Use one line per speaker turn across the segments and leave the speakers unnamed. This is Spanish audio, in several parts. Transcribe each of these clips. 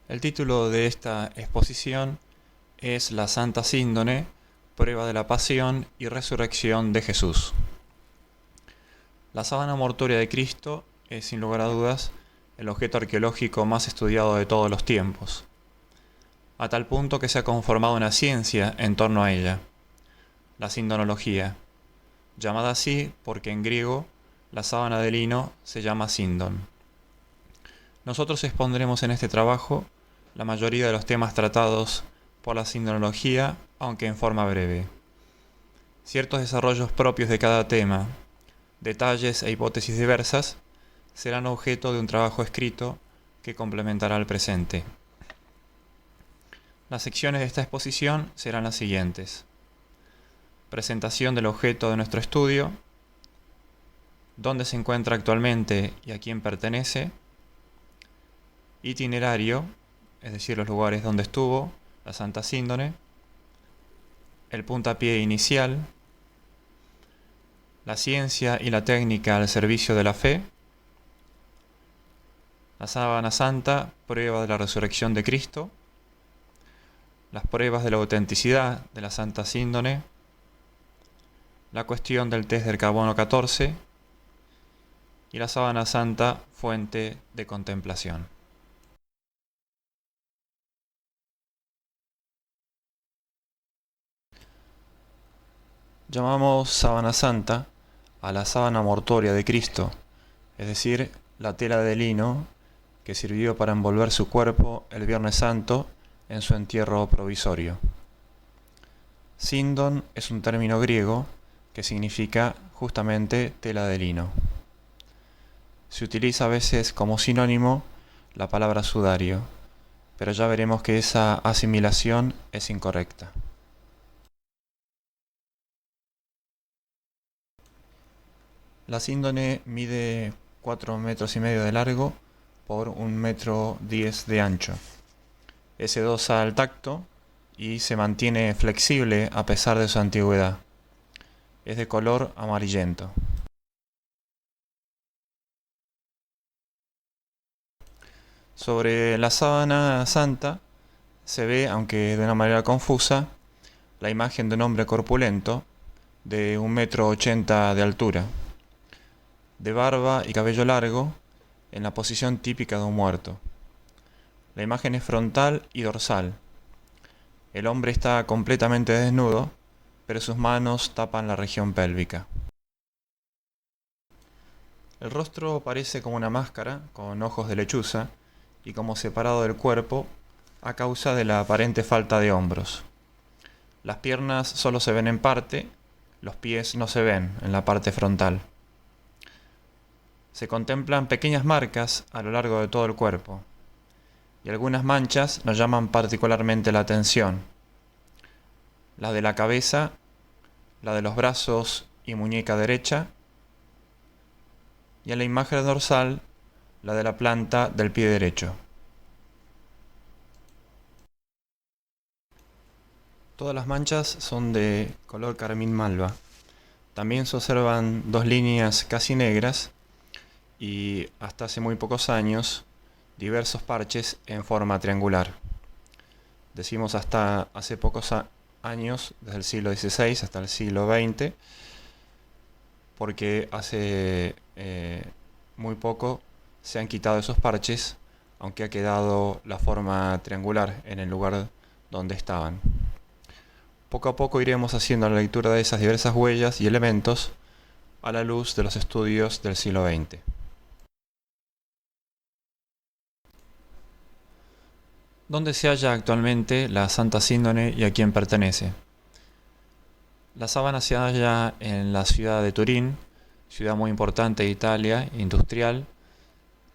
El título de esta exposición es La Santa Síndone, prueba de la pasión y resurrección de Jesús. La sábana mortuoria de Cristo es, sin lugar a dudas, el objeto arqueológico más estudiado de todos los tiempos, a tal punto que se ha conformado una ciencia en torno a ella, la sindonología, llamada así porque en griego la sábana de lino se llama síndon. Nosotros expondremos en este trabajo la mayoría de los temas tratados por la sindonología, aunque en forma breve. Ciertos desarrollos propios de cada tema, detalles e hipótesis diversas, serán objeto de un trabajo escrito que complementará el presente. Las secciones de esta exposición serán las siguientes: presentación del objeto de nuestro estudio, dónde se encuentra actualmente y a quién pertenece, itinerario, es decir, los lugares donde estuvo la Santa Síndone, el puntapié inicial, la ciencia y la técnica al servicio de la fe, la sábana santa, prueba de la resurrección de Cristo, las pruebas de la autenticidad de la Santa Síndone, la cuestión del test del carbono 14 y la sábana santa, fuente de contemplación. Llamamos sábana santa a la sábana mortuoria de Cristo, es decir, la tela de lino que sirvió para envolver su cuerpo el Viernes Santo en su entierro provisorio. Síndon es un término griego que significa justamente tela de lino. Se utiliza a veces como sinónimo la palabra sudario, pero ya veremos que esa asimilación es incorrecta. La síndone mide 4,5 metros de largo por 1,10 metros de ancho. Es sedosa al tacto y se mantiene flexible a pesar de su antigüedad. Es de color amarillento. Sobre la sábana santa se ve, aunque de una manera confusa, la imagen de un hombre corpulento de 1,80 metros de altura, de barba y cabello largo, en la posición típica de un muerto. La imagen es frontal y dorsal. El hombre está completamente desnudo, pero sus manos tapan la región pélvica. El rostro parece como una máscara, con ojos de lechuza, y como separado del cuerpo, a causa de la aparente falta de hombros. Las piernas solo se ven en parte, los pies no se ven en la parte frontal. Se contemplan pequeñas marcas a lo largo de todo el cuerpo, y algunas manchas nos llaman particularmente la atención. La de la cabeza, la de los brazos y muñeca derecha, y en la imagen dorsal, la de la planta del pie derecho. Todas las manchas son de color carmín malva. También se observan dos líneas casi negras y, hasta hace muy pocos años, diversos parches en forma triangular. Decimos hasta hace pocos años, desde el siglo XVI hasta el siglo XX, porque hace muy poco se han quitado esos parches, aunque ha quedado la forma triangular en el lugar donde estaban. Poco a poco iremos haciendo la lectura de esas diversas huellas y elementos a la luz de los estudios del siglo XX. ¿Dónde se halla actualmente la Santa Síndone y a quién pertenece? La sábana se halla en la ciudad de Turín, ciudad muy importante de Italia, industrial,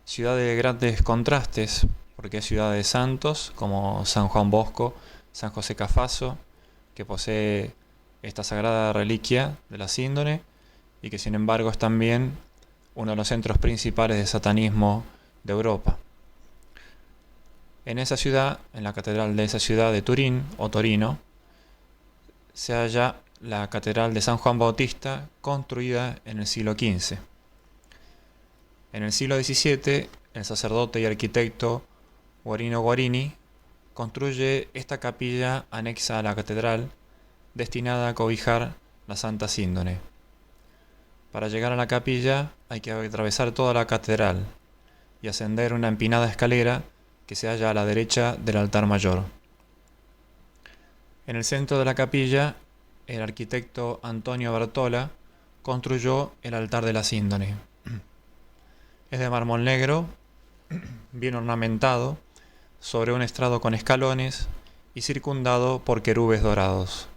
ciudad de grandes contrastes, porque es ciudad de santos como San Juan Bosco, San José Cafaso, que posee esta sagrada reliquia de la síndone y que sin embargo es también uno de los centros principales de satanismo de Europa. En esa ciudad, en la catedral de esa ciudad de Turín o Torino, se halla la catedral de San Juan Bautista, construida en el siglo XV. En el siglo XVII, el sacerdote y arquitecto Guarino Guarini, construye esta capilla anexa a la catedral, destinada a cobijar la Santa Síndone. Para llegar a la capilla hay que atravesar toda la catedral y ascender una empinada escalera que se halla a la derecha del altar mayor. En el centro de la capilla, el arquitecto Antonio Bertola construyó el altar de la Síndone. Es de mármol negro, bien ornamentado, sobre un estrado con escalones y circundado por querubes dorados.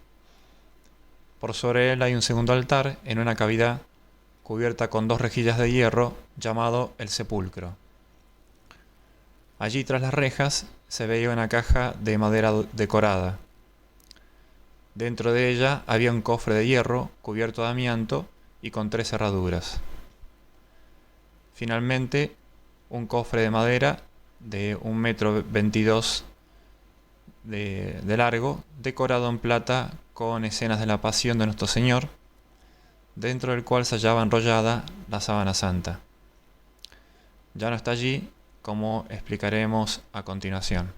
Por sobre él hay un segundo altar en una cavidad cubierta con 2 rejillas de hierro, llamado el sepulcro. Allí tras las rejas se veía una caja de madera decorada. Dentro de ella había un cofre de hierro cubierto de amianto y con 3 cerraduras. Finalmente, un cofre de madera de 1,22 m de largo, decorado en plata con escenas de la pasión de nuestro Señor, dentro del cual se hallaba enrollada la sábana santa. Ya no está allí, como explicaremos a continuación.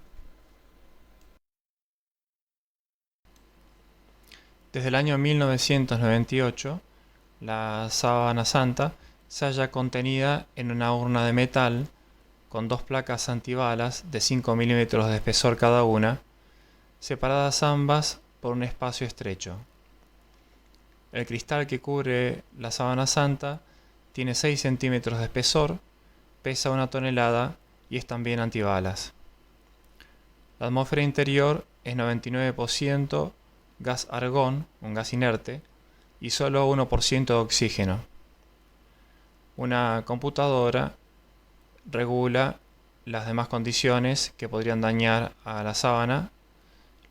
Desde el año 1998, la sábana santa se halla contenida en una urna de metal con 2 placas antibalas de 5 milímetros de espesor cada una, separadas ambas por un espacio estrecho. El cristal que cubre la sábana santa tiene 6 centímetros de espesor, pesa 1 tonelada y es también antibalas. La atmósfera interior es 99% gas argón, un gas inerte, y solo 1% de oxígeno. Una computadora regula las demás condiciones que podrían dañar a la sábana,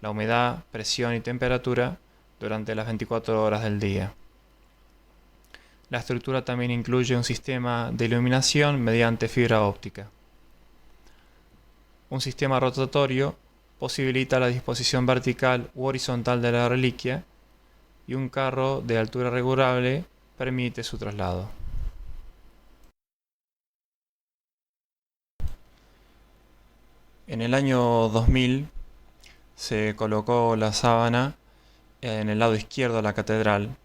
la humedad, presión y temperatura durante las 24 horas del día. La estructura también incluye un sistema de iluminación mediante fibra óptica. Un sistema rotatorio posibilita la disposición vertical u horizontal de la reliquia y un carro de altura regulable permite su traslado. En el año 2000 se colocó la sábana en el lado izquierdo de la catedral,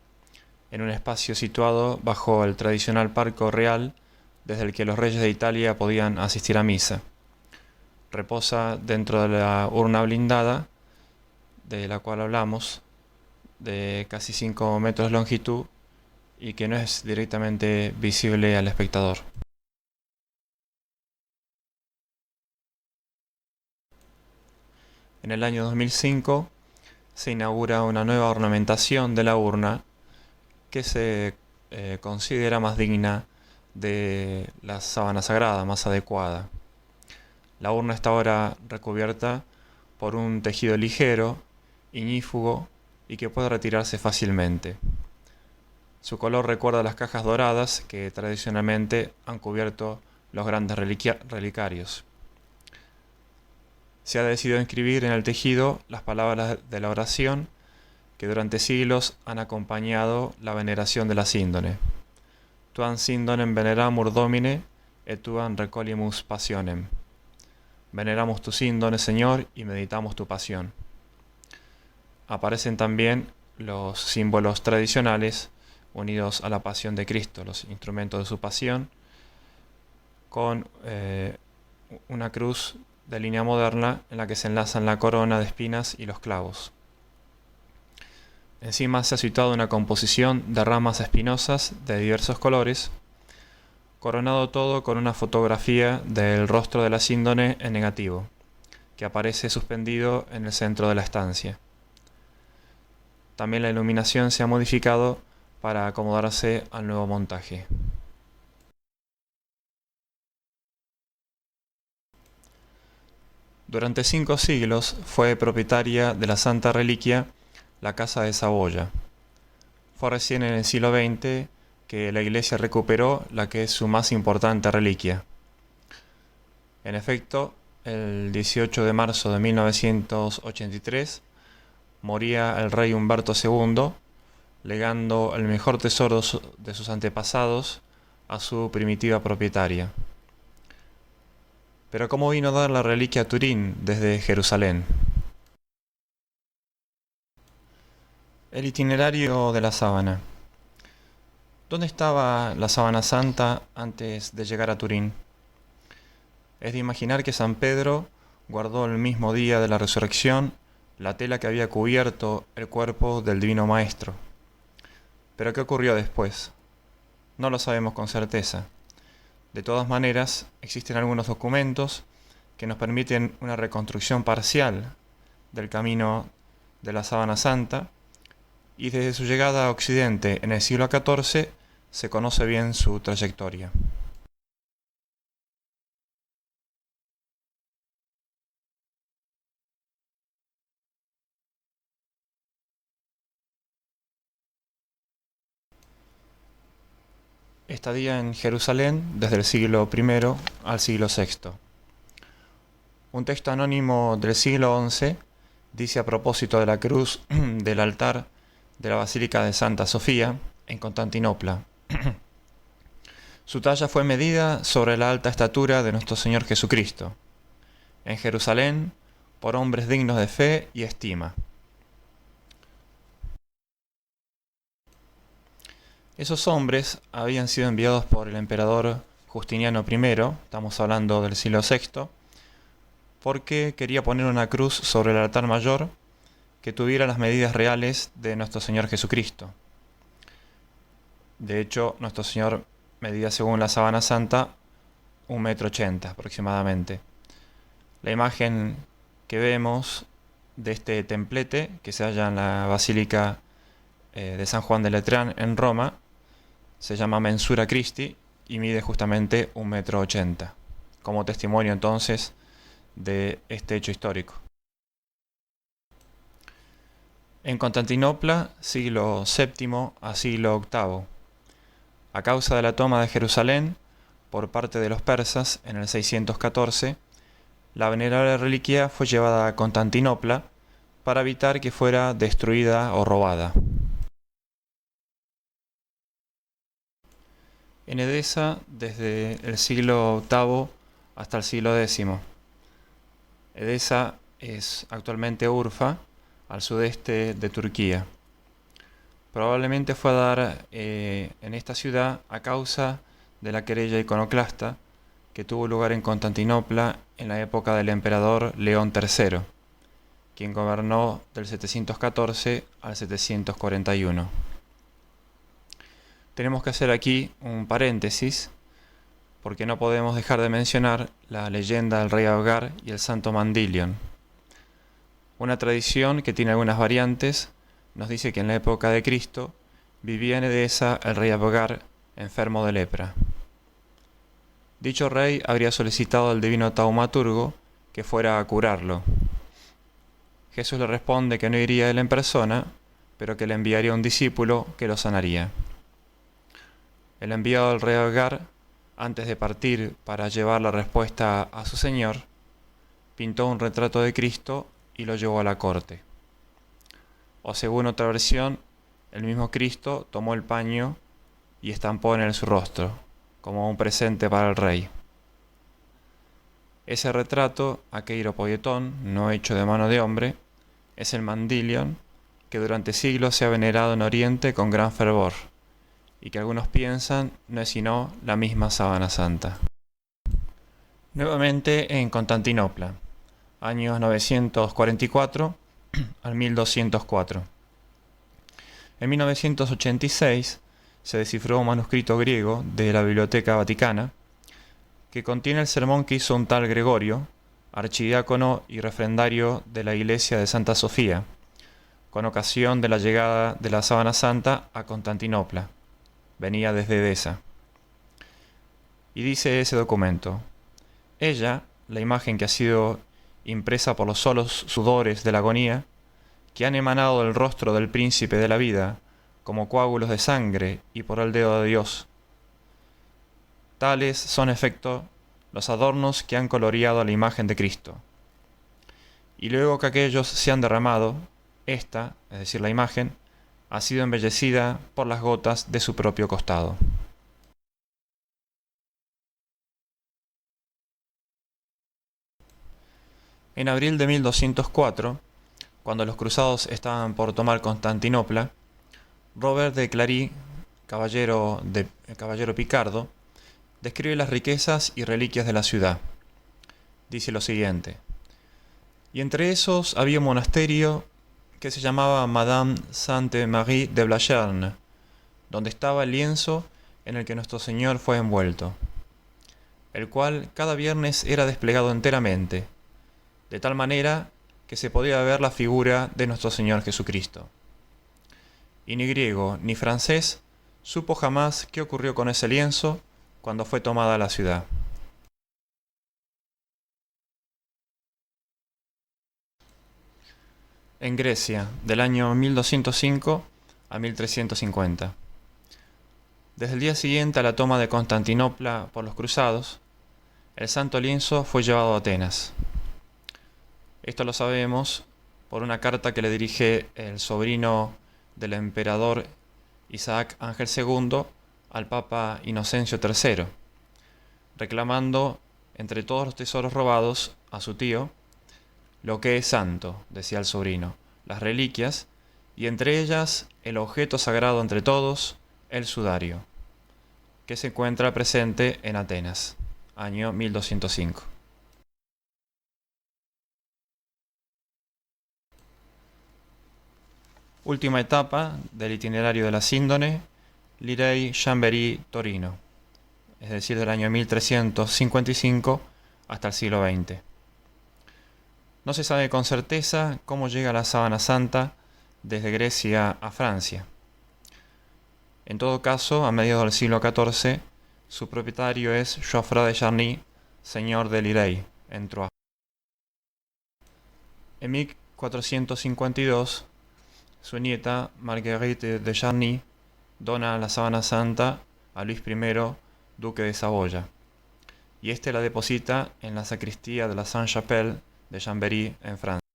en un espacio situado bajo el tradicional Parco Real, desde el que los reyes de Italia podían asistir a misa. Reposa dentro de la urna blindada, de la cual hablamos, de casi 5 metros de longitud y que no es directamente visible al espectador. En el año 2005 se inaugura una nueva ornamentación de la urna que se considera más digna de la sábana sagrada, más adecuada. La urna está ahora recubierta por un tejido ligero, ignífugo y que puede retirarse fácilmente. Su color recuerda a las cajas doradas que tradicionalmente han cubierto los grandes relicarios. Se ha decidido inscribir en el tejido las palabras de la oración que durante siglos han acompañado la veneración de la síndone. Tuam sindonem veneramur Domine, et tuam recollimus passionem. Veneramos tu síndone, Señor, y meditamos tu pasión. Aparecen también los símbolos tradicionales unidos a la pasión de Cristo, los instrumentos de su pasión, con una cruz de línea moderna en la que se enlazan la corona de espinas y los clavos. Encima se ha situado una composición de ramas espinosas de diversos colores, coronado todo con una fotografía del rostro de la síndone en negativo, que aparece suspendido en el centro de la estancia. También la iluminación se ha modificado para acomodarse al nuevo montaje. Durante 5 siglos fue propietaria de la Santa Reliquia la Casa de Saboya. Fue recién en el siglo XX que la Iglesia recuperó la que es su más importante reliquia. En efecto, el 18 de marzo de 1983 moría el rey Humberto II, legando el mejor tesoro de sus antepasados a su primitiva propietaria. Pero ¿cómo vino a dar la reliquia a Turín desde Jerusalén? El itinerario de la sábana. ¿Dónde estaba la sábana santa antes de llegar a Turín? Es de imaginar que San Pedro guardó el mismo día de la resurrección la tela que había cubierto el cuerpo del Divino Maestro. ¿Pero qué ocurrió después? No lo sabemos con certeza. De todas maneras, existen algunos documentos que nos permiten una reconstrucción parcial del camino de la sábana santa, y desde su llegada a Occidente en el siglo XIV se conoce bien su trayectoria. Estadía en Jerusalén desde el siglo I al siglo VI. Un texto anónimo del siglo XI dice a propósito de la cruz del altar de la Basílica de Santa Sofía en Constantinopla: su talla fue medida sobre la alta estatura de nuestro Señor Jesucristo, en Jerusalén, por hombres dignos de fe y estima. Esos hombres habían sido enviados por el emperador Justiniano I, estamos hablando del siglo VI, porque quería poner una cruz sobre el altar mayor que tuviera las medidas reales de nuestro Señor Jesucristo. De hecho, nuestro Señor medía, según la sábana santa, 1,80 m aproximadamente. La imagen que vemos de este templete, que se halla en la Basílica de San Juan de Letrán en Roma, se llama Mensura Christi y mide justamente 1,80 m, como testimonio entonces de este hecho histórico. En Constantinopla, siglo VII a siglo VIII. A causa de la toma de Jerusalén por parte de los persas en el 614, la venerable reliquia fue llevada a Constantinopla para evitar que fuera destruida o robada. En Edesa, desde el siglo VIII hasta el siglo X. Edesa es actualmente Urfa, al sudeste de Turquía. Probablemente fue a dar en esta ciudad a causa de la querella iconoclasta que tuvo lugar en Constantinopla en la época del emperador León III, quien gobernó del 714 al 741. Tenemos que hacer aquí un paréntesis, porque no podemos dejar de mencionar la leyenda del rey Abgar y el santo Mandilion. Una tradición que tiene algunas variantes nos dice que en la época de Cristo vivía en Edesa el rey Abgar, enfermo de lepra. Dicho rey habría solicitado al divino taumaturgo que fuera a curarlo. Jesús le responde que no iría él en persona, pero que le enviaría un discípulo que lo sanaría. El enviado del rey Abgar, antes de partir para llevar la respuesta a su señor, pintó un retrato de Cristo y lo llevó a la corte. O según otra versión, el mismo Cristo tomó el paño y estampó en él su rostro, como un presente para el rey. Ese retrato, aqueiropoietón, no hecho de mano de hombre, es el Mandilion, que durante siglos se ha venerado en Oriente con gran fervor, y que algunos piensan no es sino la misma sábana santa. Nuevamente en Constantinopla, años 944 al 1204. En 1986 se descifró un manuscrito griego de la Biblioteca Vaticana que contiene el sermón que hizo un tal Gregorio, archidiácono y refrendario de la iglesia de Santa Sofía, con ocasión de la llegada de la sábana santa a Constantinopla. Venía desde Edesa. Y dice ese documento: ella, la imagen que ha sido impresa por los solos sudores de la agonía, que han emanado del rostro del príncipe de la vida, como coágulos de sangre y por el dedo de Dios. Tales son, en efecto, los adornos que han coloreado la imagen de Cristo. Y luego que aquellos se han derramado, esta, es decir, la imagen, ha sido embellecida por las gotas de su propio costado. En abril de 1204, cuando los cruzados estaban por tomar Constantinopla, Robert de Clary, caballero picardo, describe las riquezas y reliquias de la ciudad. Dice lo siguiente: y entre esos había un monasterio que se llamaba Madame Sainte Marie de Blacherne, donde estaba el lienzo en el que nuestro Señor fue envuelto, el cual cada viernes era desplegado enteramente, de tal manera que se podía ver la figura de nuestro Señor Jesucristo. Y ni griego ni francés supo jamás qué ocurrió con ese lienzo cuando fue tomada la ciudad. En Grecia, del año 1205 a 1350. Desde el día siguiente a la toma de Constantinopla por los cruzados, el santo lienzo fue llevado a Atenas. Esto lo sabemos por una carta que le dirige el sobrino del emperador Isaac Ángel II al Papa Inocencio III, reclamando entre todos los tesoros robados a su tío lo que es santo, decía el sobrino, las reliquias, y entre ellas el objeto sagrado entre todos, el sudario, que se encuentra presente en Atenas, año 1205. Última etapa del itinerario de la síndone, Lirey-Chambéry-Torino, es decir, del año 1355 hasta el siglo XX. No se sabe con certeza cómo llega la sábana santa desde Grecia a Francia. En todo caso, a mediados del siglo XIV, su propietario es Geoffroy de Charny, señor de Lirey, en Troyes. En 1452, su nieta, Marguerite de Charny, dona la sábana santa a Luis I, duque de Saboya, y éste la deposita en la sacristía de la Sainte-Chapelle de Chambéry, en Francia.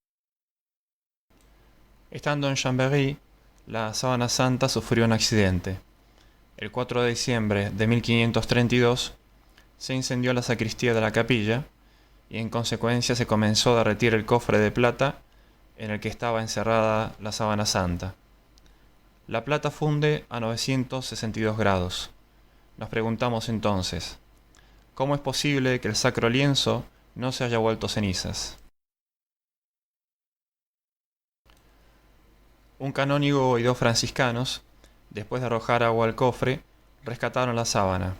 Estando en Chambéry, la sábana santa sufrió un accidente. El 4 de diciembre de 1532 se incendió la sacristía de la capilla y en consecuencia se comenzó a derretir el cofre de plata en el que estaba encerrada la sábana santa. La plata funde a 962 grados. Nos preguntamos entonces, ¿cómo es posible que el sacro lienzo no se haya vuelto cenizas? Un canónigo y 2 franciscanos, después de arrojar agua al cofre, rescataron la sábana,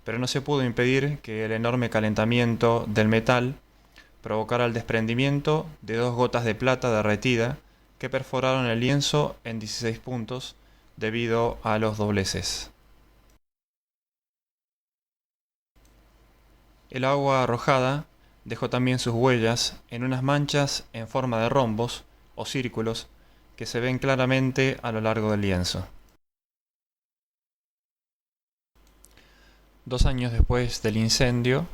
pero no se pudo impedir que el enorme calentamiento del metal provocara el desprendimiento de 2 gotas de plata derretida que perforaron el lienzo en 16 puntos debido a los dobleces. El agua arrojada dejó también sus huellas en unas manchas en forma de rombos o círculos que se ven claramente a lo largo del lienzo. 2 años después del incendio,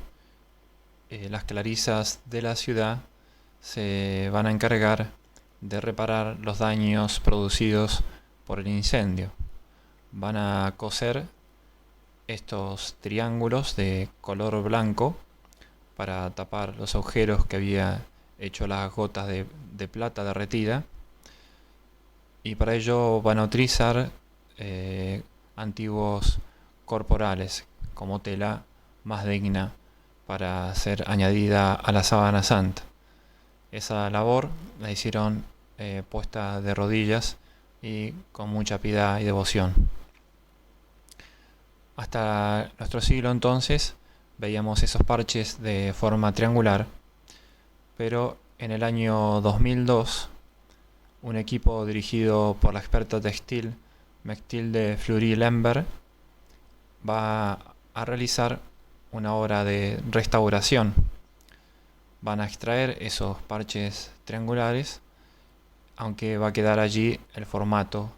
las clarisas de la ciudad se van a encargar de reparar los daños producidos por el incendio. Van a coser estos triángulos de color blanco para tapar los agujeros que había hecho las gotas de plata derretida, y para ello van a utilizar antiguos corporales como tela más digna para ser añadida a la sábana santa. Esa labor la hicieron puesta de rodillas y con mucha piedad y devoción. Hasta nuestro siglo entonces veíamos esos parches de forma triangular, pero en el año 2002 un equipo dirigido por la experta textil Mechtilde Fleury-Lembert va a realizar una obra de restauración. Van a extraer esos parches triangulares, aunque va a quedar allí el formato,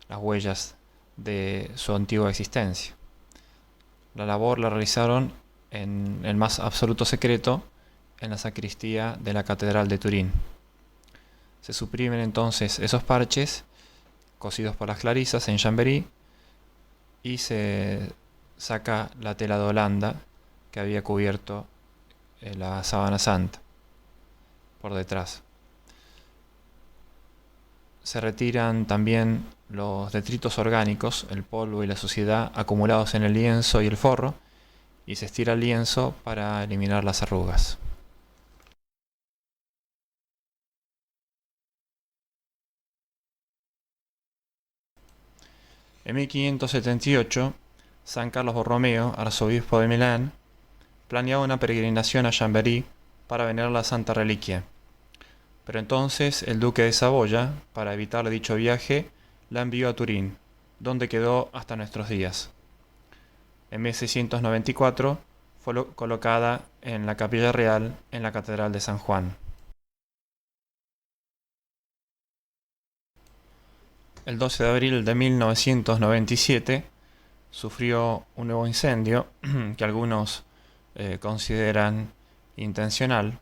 las huellas de su antigua existencia. La labor la realizaron en el más absoluto secreto en la sacristía de la Catedral de Turín. Se suprimen entonces esos parches cosidos por las clarisas en Chambéry y se saca la tela de Holanda que había cubierto la sábana santa. por detrás. Se retiran también los detritos orgánicos, el polvo y la suciedad acumulados en el lienzo y el forro, y se estira el lienzo para eliminar las arrugas. En 1578, San Carlos Borromeo, arzobispo de Milán, planeaba una peregrinación a Chambéry para venerar la Santa Reliquia. Pero entonces el duque de Saboya, para evitar dicho viaje, la envió a Turín, donde quedó hasta nuestros días. En 1694 fue colocada en la capilla real en la Catedral de San Juan. El 12 de abril de 1997 sufrió un nuevo incendio que algunos consideran intencional.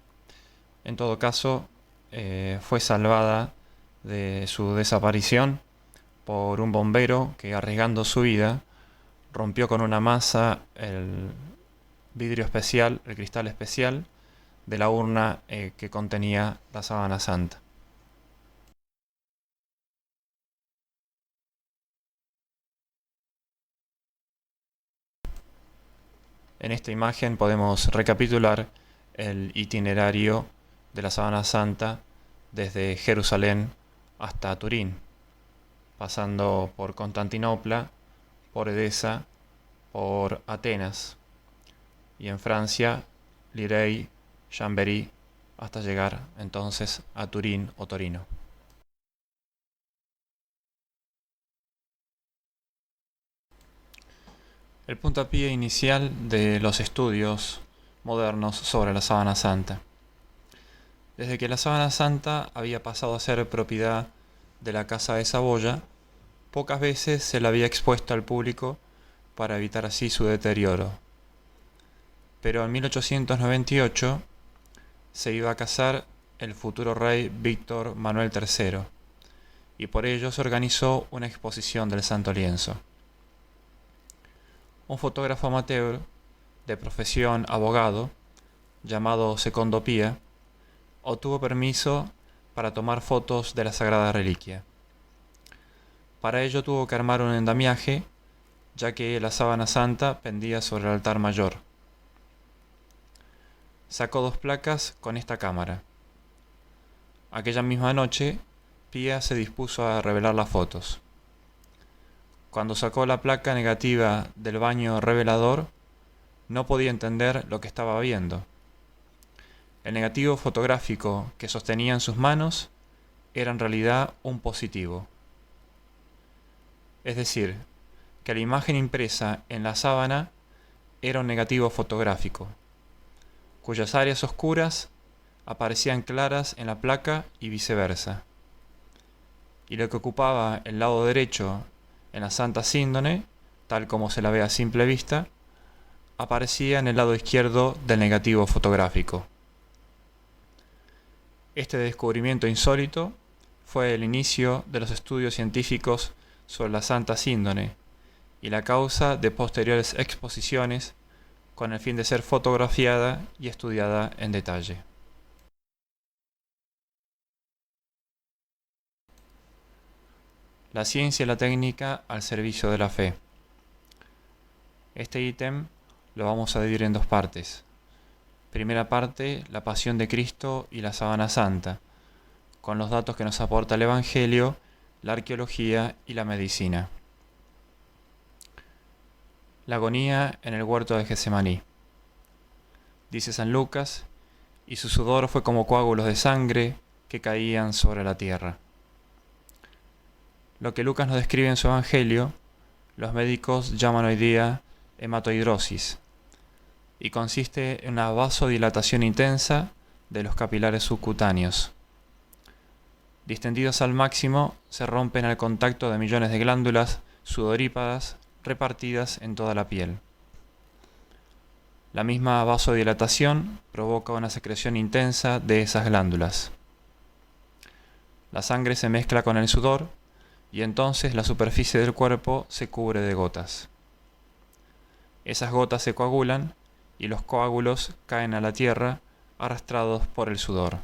En todo caso, fue salvada de su desaparición por un bombero que, arriesgando su vida, rompió con una masa el vidrio especial, el cristal especial de la urna que contenía la sábana santa. En esta imagen podemos recapitular el itinerario de la sábana santa desde Jerusalén hasta Turín, pasando por Constantinopla, por Edesa, por Atenas y en Francia, Lirey, Chambéry, hasta llegar entonces a Turín o Torino. El puntapié inicial de los estudios modernos sobre la sábana santa. Desde que la sábana santa había pasado a ser propiedad de la Casa de Saboya, pocas veces se la había expuesto al público para evitar así su deterioro. Pero en 1898 se iba a casar el futuro rey Víctor Manuel III, y por ello se organizó una exposición del santo lienzo. Un fotógrafo amateur, de profesión abogado, llamado Secondo Pia, obtuvo permiso para tomar fotos de la sagrada reliquia. Para ello tuvo que armar un andamiaje, ya que la sábana santa pendía sobre el altar mayor. Sacó 2 placas con esta cámara. Aquella misma noche, Pia se dispuso a revelar las fotos. Cuando sacó la placa negativa del baño revelador, no podía entender lo que estaba viendo. El negativo fotográfico que sostenía en sus manos era en realidad un positivo. Es decir, que la imagen impresa en la sábana era un negativo fotográfico, cuyas áreas oscuras aparecían claras en la placa y viceversa. Y lo que ocupaba el lado derecho en la Santa Síndone, tal como se la ve a simple vista, aparecía en el lado izquierdo del negativo fotográfico. Este descubrimiento insólito fue el inicio de los estudios científicos sobre la Santa Síndone y la causa de posteriores exposiciones con el fin de ser fotografiada y estudiada en detalle. La ciencia y la técnica al servicio de la fe. Este ítem lo vamos a dividir en 2 partes. Primera parte, la pasión de Cristo y la sábana santa, con los datos que nos aporta el Evangelio, la arqueología y la medicina. La agonía en el huerto de Getsemaní. Dice San Lucas, y su sudor fue como coágulos de sangre que caían sobre la tierra. Lo que Lucas nos describe en su Evangelio, los médicos llaman hoy día hematohidrosis, y consiste en una vasodilatación intensa de los capilares subcutáneos. Distendidos al máximo, se rompen al contacto de millones de glándulas sudoríparas repartidas en toda la piel. La misma vasodilatación provoca una secreción intensa de esas glándulas. La sangre se mezcla con el sudor y entonces la superficie del cuerpo se cubre de gotas. Esas gotas se coagulan y los coágulos caen a la tierra arrastrados por el sudor.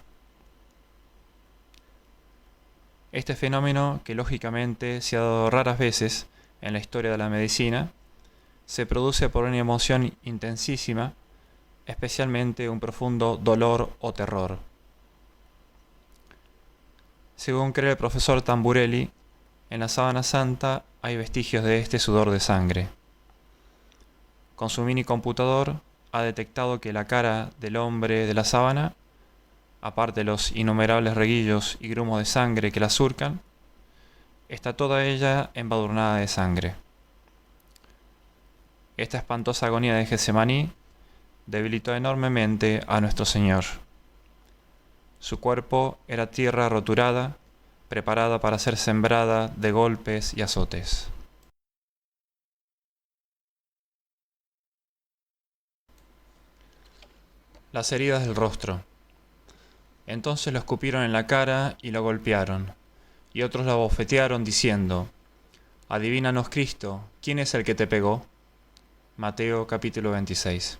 Este fenómeno, que lógicamente se ha dado raras veces en la historia de la medicina, se produce por una emoción intensísima, especialmente un profundo dolor o terror. Según cree el profesor Tamburelli, en la sábana santa hay vestigios de este sudor de sangre. Con su mini computador ha detectado que la cara del hombre de la sábana, aparte de los innumerables reguillos y grumos de sangre que la surcan, está toda ella embadurnada de sangre. Esta espantosa agonía de Getsemaní debilitó enormemente a nuestro Señor. Su cuerpo era tierra roturada, preparada para ser sembrada de golpes y azotes. Las heridas del rostro. Entonces lo escupieron en la cara y lo golpearon, y otros lo abofetearon diciendo: Adívínanos, Cristo, ¿quién es el que te pegó? Mateo capítulo 26.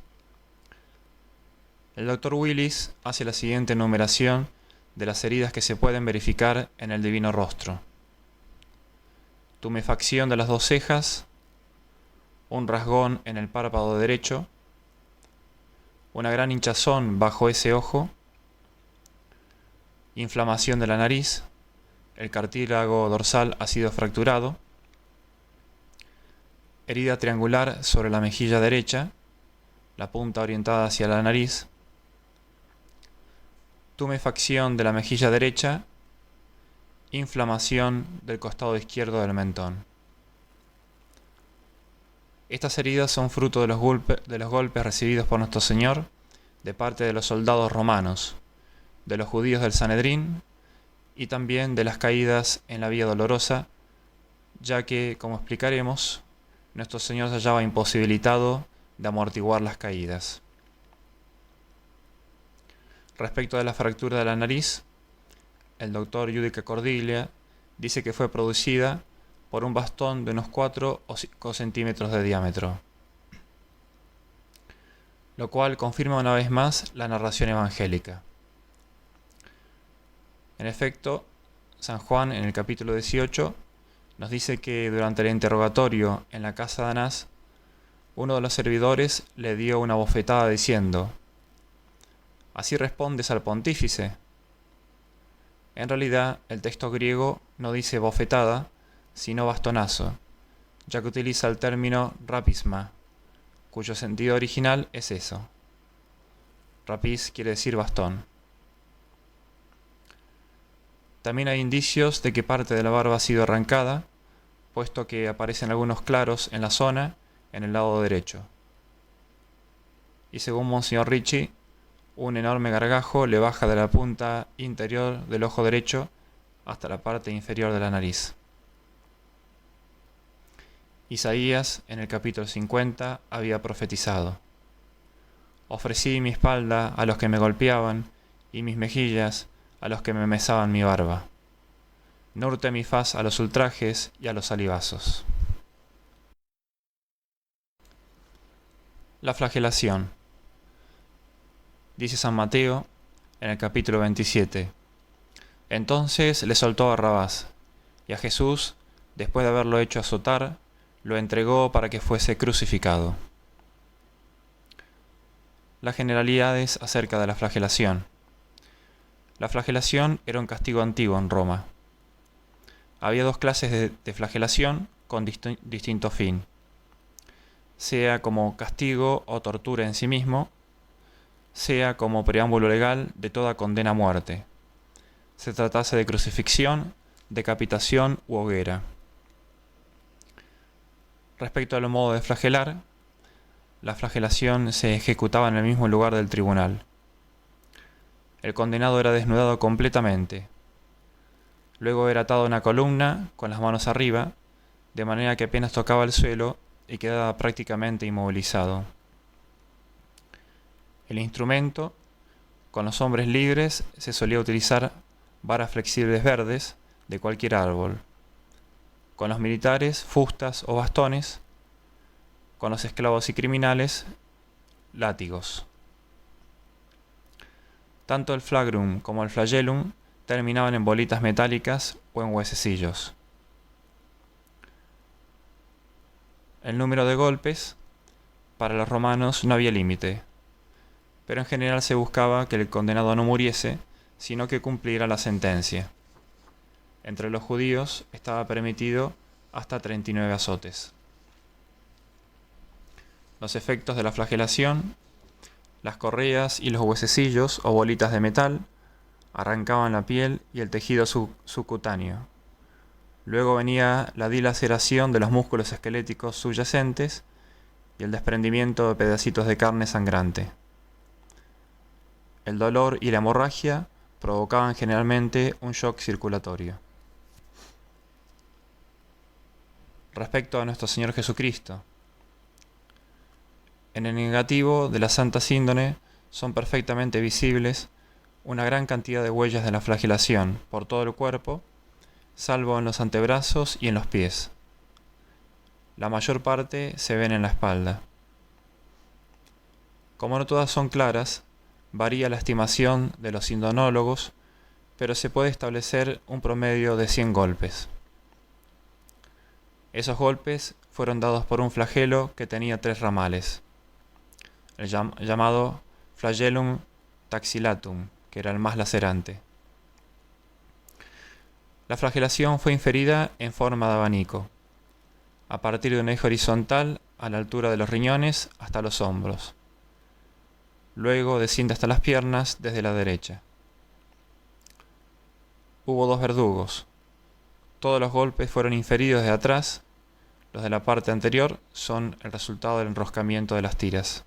El Dr. Willis hace la siguiente enumeración de las heridas que se pueden verificar en el divino rostro: tumefacción de las dos cejas, un rasgón en el párpado derecho, una gran hinchazón bajo ese ojo, inflamación de la nariz, el cartílago dorsal ha sido fracturado, herida triangular sobre la mejilla derecha, la punta orientada hacia la nariz, tumefacción de la mejilla derecha, inflamación del costado izquierdo del mentón. Estas heridas son fruto de los golpes recibidos por nuestro Señor de parte de los soldados romanos, de los judíos del Sanedrín y también de las caídas en la vía dolorosa, ya que, como explicaremos, nuestro Señor se hallaba imposibilitado de amortiguar las caídas. Respecto de la fractura de la nariz, el doctor Giudice Cordiglia dice que fue producida por un bastón de unos 4 o 5 centímetros de diámetro, lo cual confirma una vez más la narración evangélica. En efecto, San Juan en el capítulo 18 nos dice que durante el interrogatorio en la casa de Anás, uno de los servidores le dio una bofetada diciendo: ¿Así respondes al pontífice? En realidad, el texto griego no dice bofetada, sino bastonazo, ya que utiliza el término rapisma, cuyo sentido original es eso. Rapis quiere decir bastón. También hay indicios de que parte de la barba ha sido arrancada, puesto que aparecen algunos claros en la zona, en el lado derecho. Y según Monseñor Ricci, un enorme gargajo le baja de la punta interior del ojo derecho hasta la parte inferior de la nariz. Isaías, en el capítulo 50, había profetizado: Ofrecí mi espalda a los que me golpeaban, y mis mejillas a los que me mesaban mi barba. No hurté mi faz a los ultrajes y a los salivazos. La flagelación. Dice San Mateo, en el capítulo 27, Entonces le soltó a Barrabás, y a Jesús, después de haberlo hecho azotar, lo entregó para que fuese crucificado. Las generalidades acerca de la flagelación. La flagelación era un castigo antiguo en Roma. Había dos clases de flagelación con distinto fin, sea como castigo o tortura en sí mismo, sea como preámbulo legal de toda condena a muerte, se tratase de crucifixión, decapitación u hoguera. Respecto al modo de flagelar, la flagelación se ejecutaba en el mismo lugar del tribunal. El condenado era desnudado completamente. Luego era atado a una columna con las manos arriba, de manera que apenas tocaba el suelo y quedaba prácticamente inmovilizado. El instrumento, con los hombres libres, se solía utilizar varas flexibles verdes de cualquier árbol. Con los militares, fustas o bastones. Con los esclavos y criminales, látigos. Tanto el flagrum como el flagellum terminaban en bolitas metálicas o en huesecillos. El número de golpes, para los romanos no había límite, pero en general se buscaba que el condenado no muriese, sino que cumpliera la sentencia. Entre los judíos estaba permitido hasta 39 azotes. Los efectos de la flagelación: las correas y los huesecillos o bolitas de metal arrancaban la piel y el tejido subcutáneo. Luego venía la dilaceración de los músculos esqueléticos subyacentes y el desprendimiento de pedacitos de carne sangrante. El dolor y la hemorragia provocaban generalmente un shock circulatorio. Respecto a nuestro Señor Jesucristo, en el negativo de la Santa Síndone son perfectamente visibles una gran cantidad de huellas de la flagelación por todo el cuerpo, salvo en los antebrazos y en los pies. La mayor parte se ven en la espalda. Como no todas son claras, varía la estimación de los sindonólogos, pero se puede establecer un promedio de 100 golpes. Esos golpes fueron dados por un flagelo que tenía 3 ramales, el llamado flagellum taxillatum, que era el más lacerante. La flagelación fue inferida en forma de abanico, a partir de un eje horizontal a la altura de los riñones hasta los hombros. Luego desciende hasta las piernas desde la derecha. Hubo 2 verdugos. Todos los golpes fueron inferidos de atrás. Los de la parte anterior son el resultado del enroscamiento de las tiras.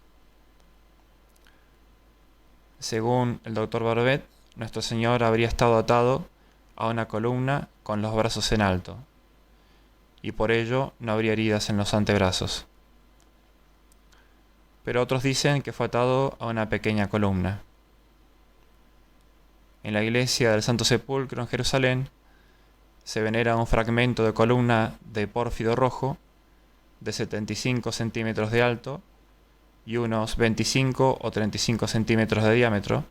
Según el Dr. Barbet, nuestro Señor habría estado atado a una columna con los brazos en alto, y por ello no habría heridas en los antebrazos. Pero otros dicen que fue atado a una pequeña columna. En la iglesia del Santo Sepulcro en Jerusalén se venera un fragmento de columna de pórfido rojo de 75 centímetros de alto y unos 25 o 35 centímetros de diámetro,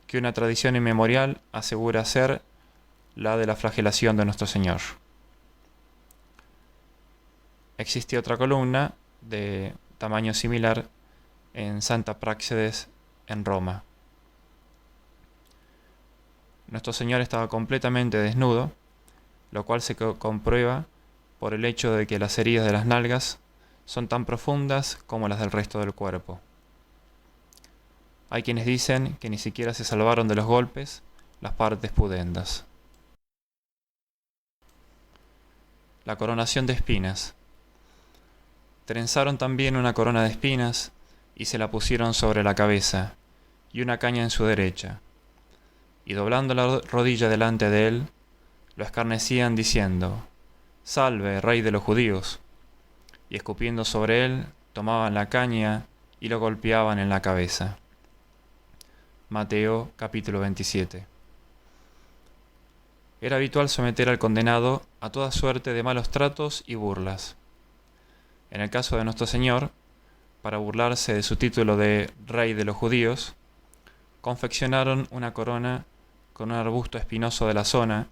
que una tradición inmemorial asegura ser la de la flagelación de nuestro Señor. Existe otra columna de tamaño similar en Santa Práxedes en Roma. Nuestro Señor estaba completamente desnudo, lo cual se comprueba por el hecho de que las heridas de las nalgas son tan profundas como las del resto del cuerpo. Hay quienes dicen que ni siquiera se salvaron de los golpes las partes pudendas. La coronación de espinas. Trenzaron también una corona de espinas y se la pusieron sobre la cabeza, y una caña en su derecha. Y doblando la rodilla delante de él, lo escarnecían diciendo: «Salve, Rey de los judíos». Y escupiendo sobre él, tomaban la caña y lo golpeaban en la cabeza. Mateo capítulo 27. Era habitual someter al condenado a toda suerte de malos tratos y burlas. En el caso de nuestro Señor, para burlarse de su título de Rey de los judíos, confeccionaron una corona con un arbusto espinoso de la zona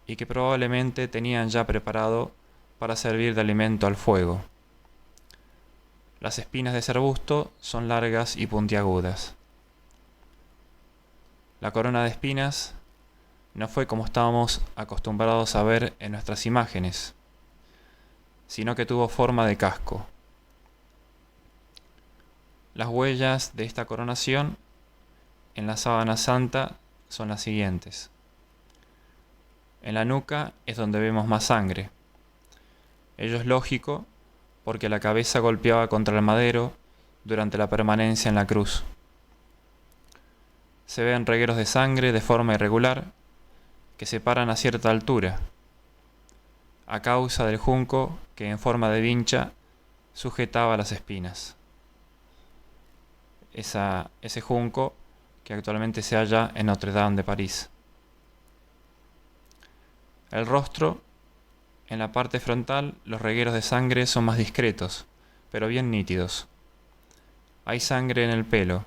y que probablemente tenían ya preparado para servir de alimento al fuego. Las espinas de ese arbusto son largas y puntiagudas. La corona de espinas no fue como estábamos acostumbrados a ver en nuestras imágenes, sino que tuvo forma de casco. Las huellas de esta coronación en la sábana santa son las siguientes. En la nuca es donde vemos más sangre. Ello es lógico porque la cabeza golpeaba contra el madero durante la permanencia en la cruz. Se ven regueros de sangre de forma irregular que se paran a cierta altura, a causa del junco que en forma de vincha sujetaba las espinas. Ese junco que actualmente se halla en Notre Dame de París. El rostro, en la parte frontal, los regueros de sangre son más discretos, pero bien nítidos. Hay sangre en el pelo.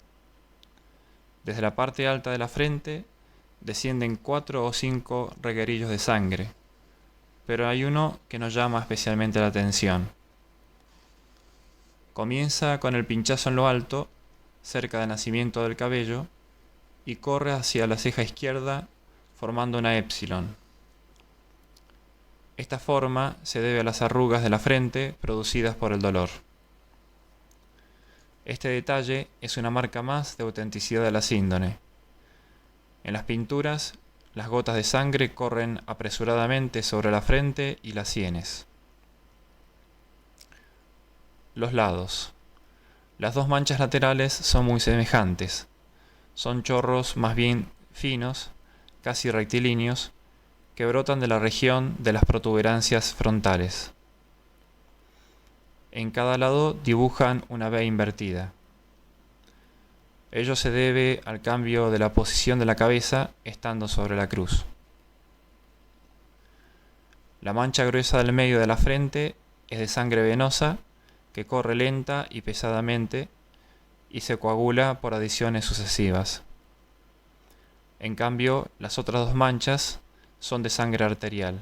Desde la parte alta de la frente descienden 4 o 5 reguerillos de sangre, pero hay uno que nos llama especialmente la atención. Comienza con el pinchazo en lo alto, cerca del nacimiento del cabello, y corre hacia la ceja izquierda, formando una épsilon. Esta forma se debe a las arrugas de la frente producidas por el dolor. Este detalle es una marca más de autenticidad de la síndone. En las pinturas, las gotas de sangre corren apresuradamente sobre la frente y las sienes. Los lados. Las dos manchas laterales son muy semejantes. Son chorros más bien finos, casi rectilíneos, que brotan de la región de las protuberancias frontales. En cada lado dibujan una V invertida. Ello se debe al cambio de la posición de la cabeza estando sobre la cruz. La mancha gruesa del medio de la frente es de sangre venosa que corre lenta y pesadamente y se coagula por adiciones sucesivas. En cambio, las otras dos manchas son de sangre arterial,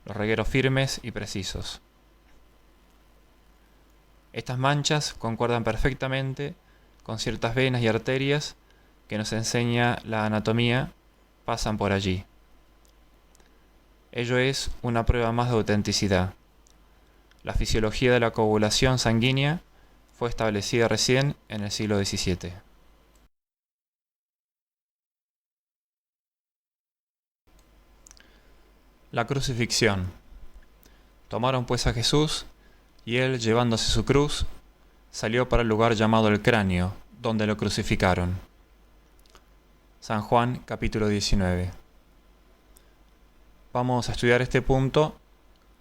los regueros firmes y precisos. Estas manchas concuerdan perfectamente con ciertas venas y arterias que nos enseña la anatomía, pasan por allí. Ello es una prueba más de autenticidad. La fisiología de la coagulación sanguínea fue establecida recién en el siglo XVII. La crucifixión. Tomaron pues a Jesús, y él, llevándose su cruz, salió para el lugar llamado el Cráneo, donde lo crucificaron. San Juan, capítulo 19. Vamos a estudiar este punto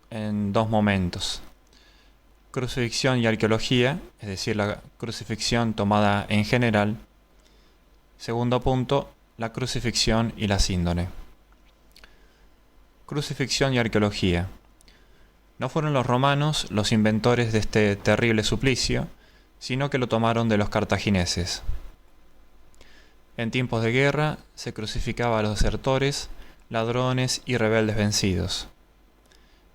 en dos momentos. Crucifixión y arqueología, es decir, la crucifixión tomada en general. Segundo punto, la crucifixión y la síndone. Crucifixión y arqueología. No fueron los romanos los inventores de este terrible suplicio, sino que lo tomaron de los cartagineses. En tiempos de guerra se crucificaba a los desertores, ladrones y rebeldes vencidos.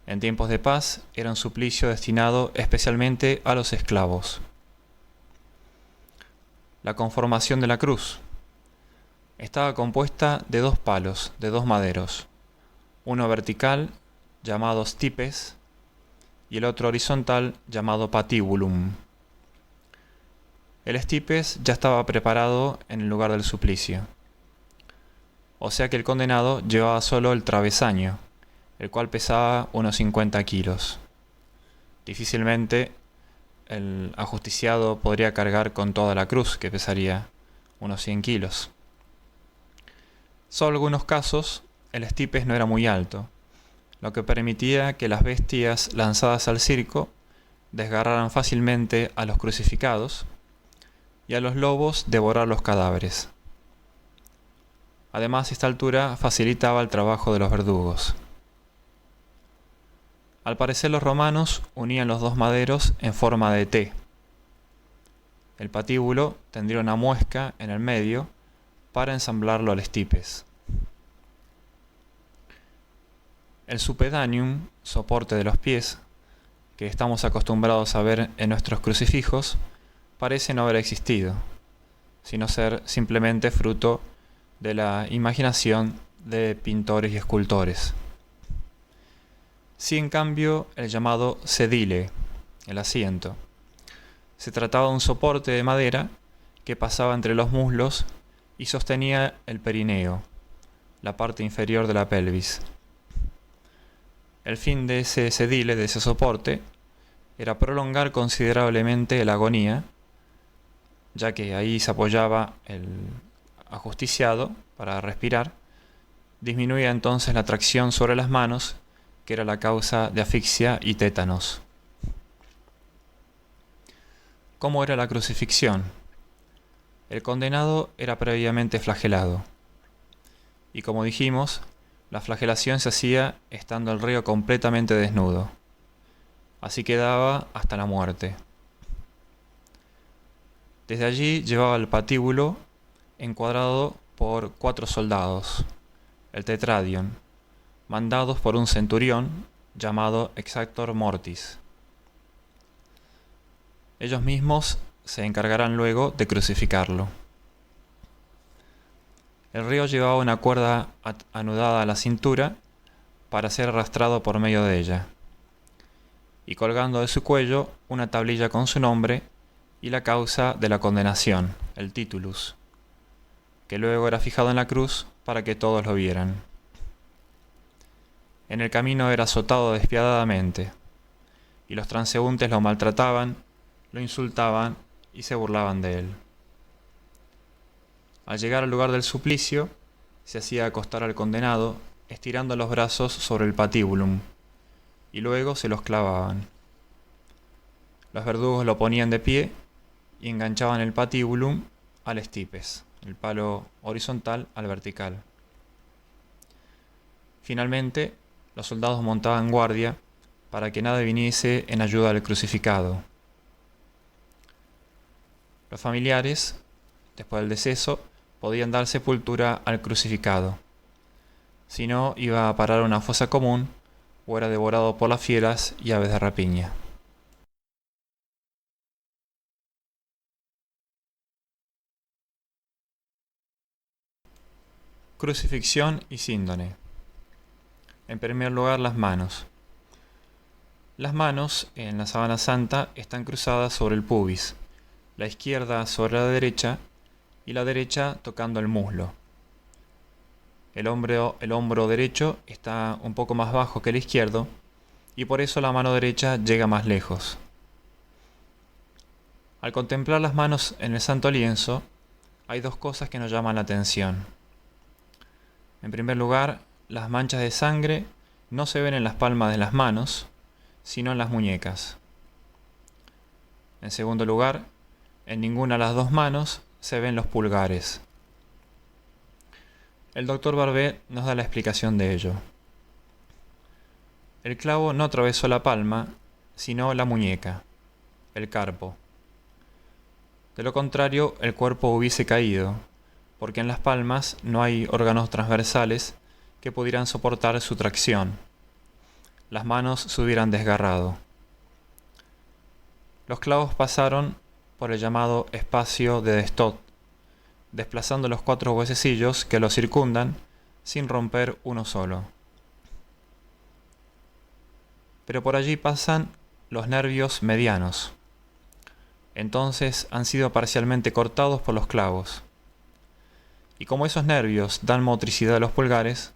En tiempos de paz era un suplicio destinado especialmente a los esclavos. La conformación de la cruz. Estaba compuesta de dos palos, de dos maderos, uno vertical, llamado stipes, y el otro horizontal, llamado patibulum. El stipes ya estaba preparado en el lugar del suplicio. O sea que el condenado llevaba solo el travesaño, el cual pesaba unos 50 kilos. Difícilmente el ajusticiado podría cargar con toda la cruz, que pesaría unos 100 kilos. Solo en algunos casos, el stipes no era muy alto, lo que permitía que las bestias lanzadas al circo desgarraran fácilmente a los crucificados y a los lobos devorar los cadáveres. Además, esta altura facilitaba el trabajo de los verdugos. Al parecer, los romanos unían los dos maderos en forma de T. El patíbulo tendría una muesca en el medio para ensamblarlo al stipes. El supedaneum, soporte de los pies, que estamos acostumbrados a ver en nuestros crucifijos, parece no haber existido, sino ser simplemente fruto de la imaginación de pintores y escultores. Sí, en cambio, el llamado sedile, el asiento. Se trataba de un soporte de madera que pasaba entre los muslos y sostenía el perineo, la parte inferior de la pelvis. El fin de ese sedile, de ese soporte, era prolongar considerablemente la agonía, ya que ahí se apoyaba el ajusticiado para respirar. Disminuía entonces la tracción sobre las manos, que era la causa de asfixia y tétanos. ¿Cómo era la crucifixión? El condenado era previamente flagelado. Y como dijimos, la flagelación se hacía estando el reo completamente desnudo. Así quedaba hasta la muerte. Desde allí llevaba el patíbulo encuadrado por 4 soldados, el Tetradion, mandados por un centurión llamado Exactor Mortis. Ellos mismos se encargarán luego de crucificarlo. El reo llevaba una cuerda anudada a la cintura para ser arrastrado por medio de ella, y colgando de su cuello una tablilla con su nombre y la causa de la condenación, el titulus, que luego era fijado en la cruz para que todos lo vieran. En el camino era azotado despiadadamente, y los transeúntes lo maltrataban, lo insultaban y se burlaban de él. Al llegar al lugar del suplicio, se hacía acostar al condenado, estirando los brazos sobre el patíbulum, y luego se los clavaban. Los verdugos lo ponían de pie y enganchaban el patíbulum al estipes, el palo horizontal al vertical. Finalmente, los soldados montaban guardia para que nadie viniese en ayuda del crucificado. Los familiares, después del deceso, podían dar sepultura al crucificado. Si no, iba a parar a una fosa común o era devorado por las fieras y aves de rapiña. Crucifixión y síndone. En primer lugar, las manos. Las manos en la sábana santa están cruzadas sobre el pubis, la izquierda sobre la derecha y la derecha tocando el muslo. El hombro derecho está un poco más bajo que el izquierdo y por eso la mano derecha llega más lejos. Al contemplar las manos en el santo lienzo, hay dos cosas que nos llaman la atención. En primer lugar, las manchas de sangre no se ven en las palmas de las manos, sino en las muñecas. En segundo lugar, en ninguna de las dos manos se ven los pulgares. El doctor Barbet nos da la explicación de ello. El clavo no atravesó la palma, sino la muñeca, el carpo. De lo contrario, el cuerpo hubiese caído, porque en las palmas no hay órganos transversales que pudieran soportar su tracción. Las manos se hubieran desgarrado. Los clavos pasaron por el llamado espacio de Destot, desplazando los 4 huesecillos que lo circundan sin romper uno solo. Pero por allí pasan los nervios medianos. Entonces han sido parcialmente cortados por los clavos. Y como esos nervios dan motricidad a los pulgares,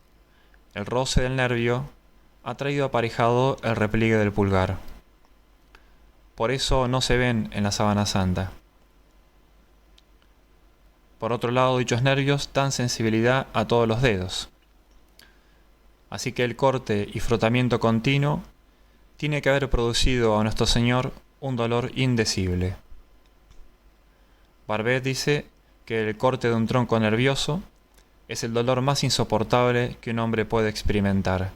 el roce del nervio ha traído aparejado el repliegue del pulgar. Por eso no se ven en la sábana santa. Por otro lado, dichos nervios dan sensibilidad a todos los dedos. Así que el corte y frotamiento continuo tiene que haber producido a nuestro Señor un dolor indecible. Barbet dice que el corte de un tronco nervioso es el dolor más insoportable que un hombre puede experimentar,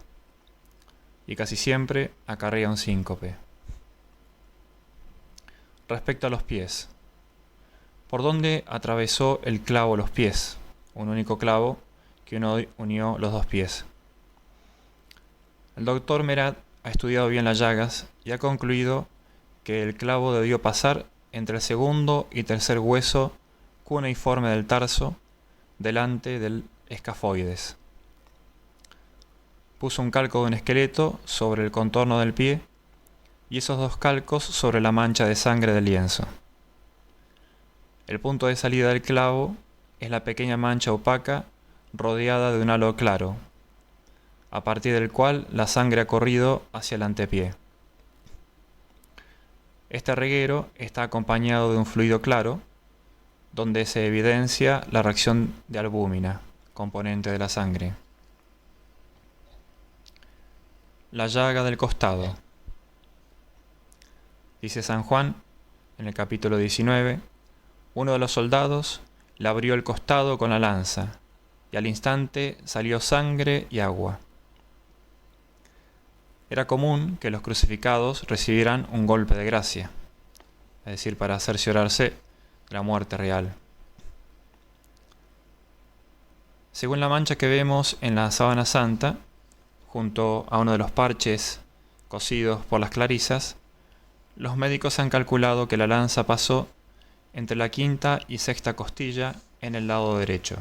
y casi siempre acarrea un síncope. Respecto a los pies, ¿por dónde atravesó el clavo los pies? Un único clavo que unió los dos pies. El doctor Merat ha estudiado bien las llagas y ha concluido que el clavo debió pasar entre el segundo y tercer hueso cuneiforme del tarso, delante del escafoides. Puso un calco de un esqueleto sobre el contorno del pie y esos dos calcos sobre la mancha de sangre del lienzo. El punto de salida del clavo es la pequeña mancha opaca rodeada de un halo claro, a partir del cual la sangre ha corrido hacia el antepié. Este reguero está acompañado de un fluido claro, donde se evidencia la reacción de albúmina, componente de la sangre. La llaga del costado. Dice San Juan, en el capítulo 19, uno de los soldados le abrió el costado con la lanza, y al instante salió sangre y agua. Era común que los crucificados recibieran un golpe de gracia, es decir, para cerciorarse de la muerte real. Según la mancha que vemos en la sábana santa, junto a uno de los parches cosidos por las clarisas, los médicos han calculado que la lanza pasó entre la quinta y sexta costilla en el lado derecho.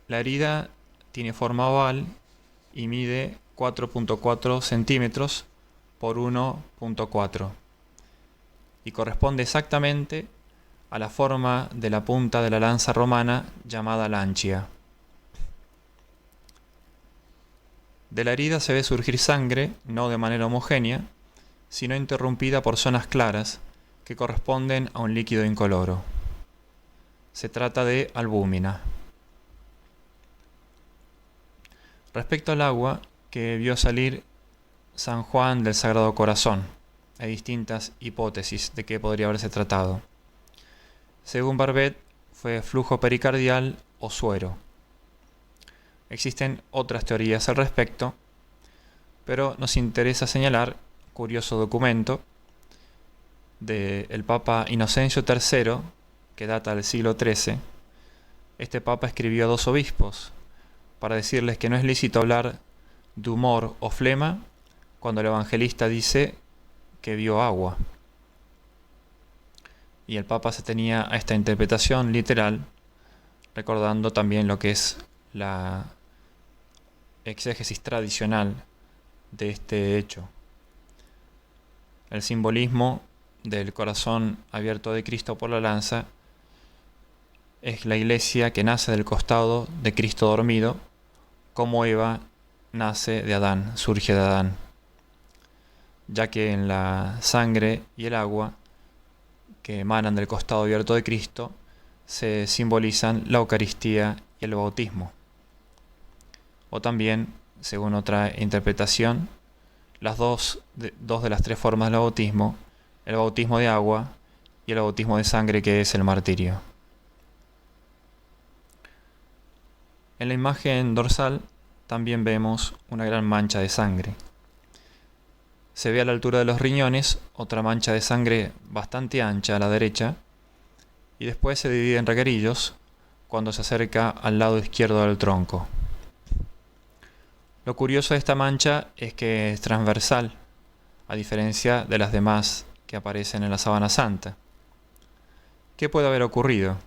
La herida tiene forma oval y mide 4.4 centímetros por 1.4 y corresponde exactamente a la forma de la punta de la lanza romana llamada lancia. De la herida se ve surgir sangre, no de manera homogénea, sino interrumpida por zonas claras que corresponden a un líquido incoloro. Se trata de albúmina. Respecto al agua que vio salir San Juan del Sagrado Corazón, hay distintas hipótesis de qué podría haberse tratado. Según Barbet, fue flujo pericardial o suero. Existen otras teorías al respecto, pero nos interesa señalar curioso documento del Papa Inocencio III, que data del siglo XIII. Este Papa escribió a 2 obispos para decirles que no es lícito hablar de humor o flema cuando el evangelista dice que vio agua. Y el Papa se tenía a esta interpretación literal, recordando también lo que es la exégesis tradicional de este hecho. El simbolismo del corazón abierto de Cristo por la lanza es la iglesia que nace del costado de Cristo dormido, como Eva nace de Adán, surge de Adán, ya que en la sangre y el agua que emanan del costado abierto de Cristo se simbolizan la Eucaristía y el bautismo. O también, según otra interpretación, las dos de las 3 formas del bautismo, el bautismo de agua y el bautismo de sangre, que es el martirio. En la imagen dorsal también vemos una gran mancha de sangre. Se ve a la altura de los riñones otra mancha de sangre bastante ancha a la derecha y después se divide en reguerillos cuando se acerca al lado izquierdo del tronco. Lo curioso de esta mancha es que es transversal, a diferencia de las demás que aparecen en la sábana santa. ¿Qué puede haber ocurrido?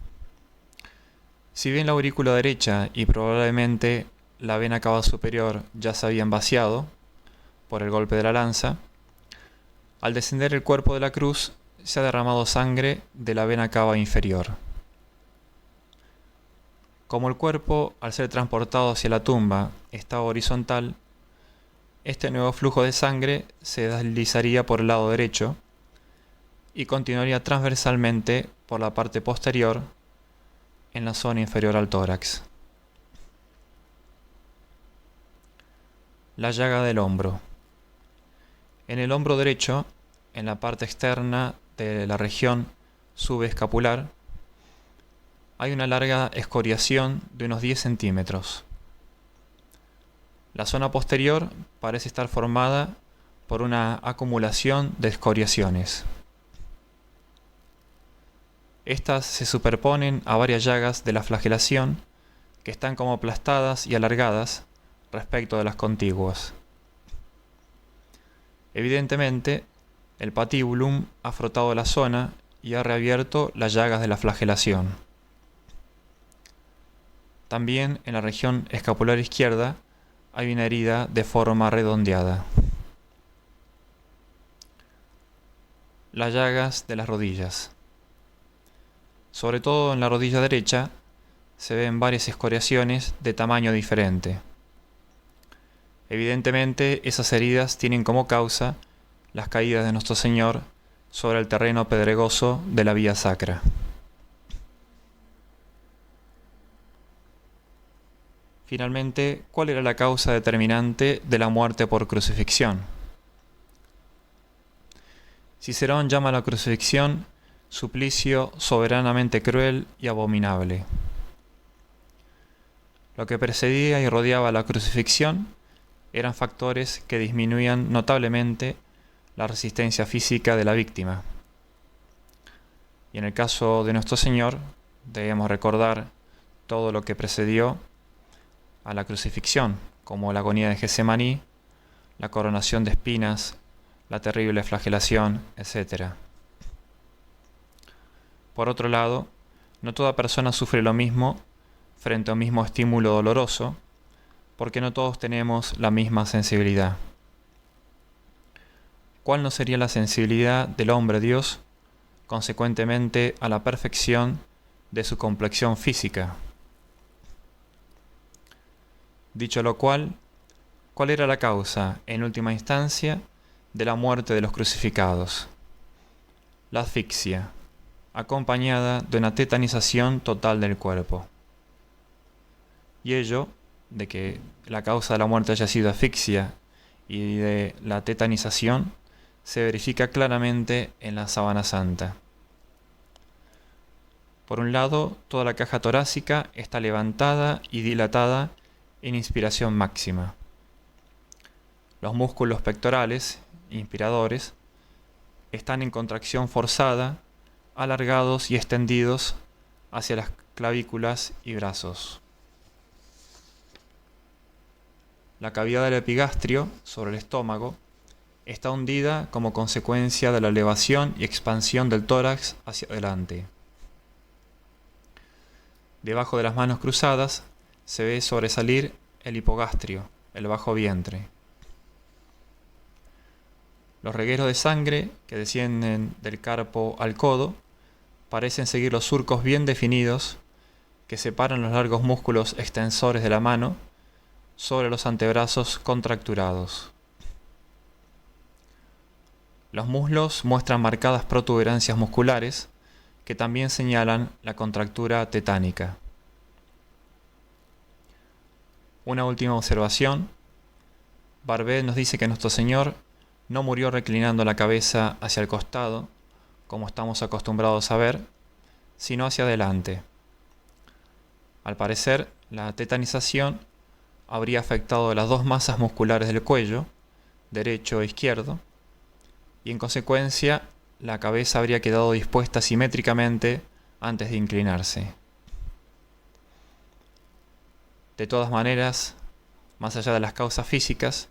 Si bien la aurícula derecha y probablemente la vena cava superior ya se habían vaciado por el golpe de la lanza, al descender el cuerpo de la cruz se ha derramado sangre de la vena cava inferior. Como el cuerpo, al ser transportado hacia la tumba, está horizontal, este nuevo flujo de sangre se deslizaría por el lado derecho y continuaría transversalmente por la parte posterior en la zona inferior al tórax. La llaga del hombro. En el hombro derecho, en la parte externa de la región subescapular, hay una larga escoriación de unos 10 centímetros. La zona posterior parece estar formada por una acumulación de escoriaciones. Estas se superponen a varias llagas de la flagelación que están como aplastadas y alargadas respecto de las contiguas. Evidentemente, el patibulum ha frotado la zona y ha reabierto las llagas de la flagelación. También en la región escapular izquierda hay una herida de forma redondeada. Las llagas de las rodillas. Sobre todo en la rodilla derecha se ven varias escoriaciones de tamaño diferente. Evidentemente, esas heridas tienen como causa las caídas de nuestro Señor sobre el terreno pedregoso de la vía sacra. Finalmente, ¿cuál era la causa determinante de la muerte por crucifixión? Cicerón llama a la crucifixión suplicio soberanamente cruel y abominable. Lo que precedía y rodeaba la crucifixión eran factores que disminuían notablemente la resistencia física de la víctima. Y en el caso de nuestro Señor, debemos recordar todo lo que precedió a la crucifixión, como la agonía de Getsemaní, la coronación de espinas, la terrible flagelación, etc. Por otro lado, no toda persona sufre lo mismo frente a un mismo estímulo doloroso, porque no todos tenemos la misma sensibilidad. ¿Cuál no sería la sensibilidad del hombre Dios, consecuentemente a la perfección de su complexión física? Dicho lo cual, ¿cuál era la causa, en última instancia, de la muerte de los crucificados? La asfixia, acompañada de una tetanización total del cuerpo. Y ello, de que la causa de la muerte haya sido asfixia y de la tetanización, se verifica claramente en la sábana santa. Por un lado, toda la caja torácica está levantada y dilatada en inspiración máxima. Los músculos pectorales, inspiradores, están en contracción forzada, alargados y extendidos hacia las clavículas y brazos. La cavidad del epigastrio, sobre el estómago, está hundida como consecuencia de la elevación y expansión del tórax hacia adelante. Debajo de las manos cruzadas se ve sobresalir el hipogastrio, el bajo vientre. Los regueros de sangre que descienden del carpo al codo parecen seguir los surcos bien definidos que separan los largos músculos extensores de la mano sobre los antebrazos contracturados. Los muslos muestran marcadas protuberancias musculares que también señalan la contractura tetánica. Una última observación. Barbet nos dice que nuestro Señor no murió reclinando la cabeza hacia el costado, como estamos acostumbrados a ver, sino hacia adelante. Al parecer, la tetanización habría afectado las dos masas musculares del cuello, derecho e izquierdo, y en consecuencia la cabeza habría quedado dispuesta simétricamente antes de inclinarse. De todas maneras, más allá de las causas físicas,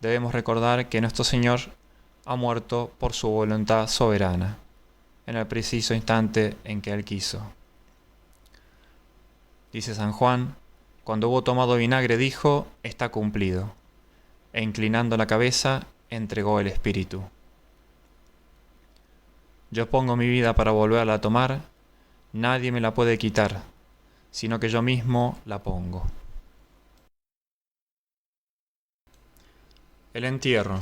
debemos recordar que nuestro Señor ha muerto por su voluntad soberana, en el preciso instante en que Él quiso. Dice San Juan, cuando hubo tomado vinagre dijo, está cumplido, e inclinando la cabeza, entregó el espíritu. Yo pongo mi vida para volverla a tomar, nadie me la puede quitar, sino que yo mismo la pongo. El entierro.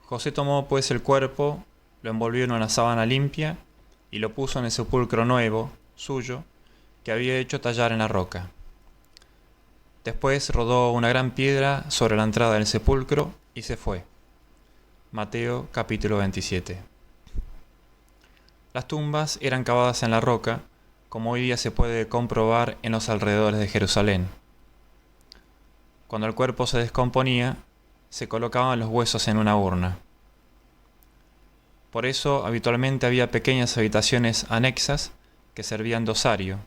José tomó pues el cuerpo, lo envolvió en una sábana limpia y lo puso en el sepulcro nuevo, suyo, que había hecho tallar en la roca. Después rodó una gran piedra sobre la entrada del sepulcro y se fue. Mateo capítulo 27. Las tumbas eran cavadas en la roca, como hoy día se puede comprobar en los alrededores de Jerusalén. Cuando el cuerpo se descomponía, se colocaban los huesos en una urna. Por eso habitualmente había pequeñas habitaciones anexas que servían de osario,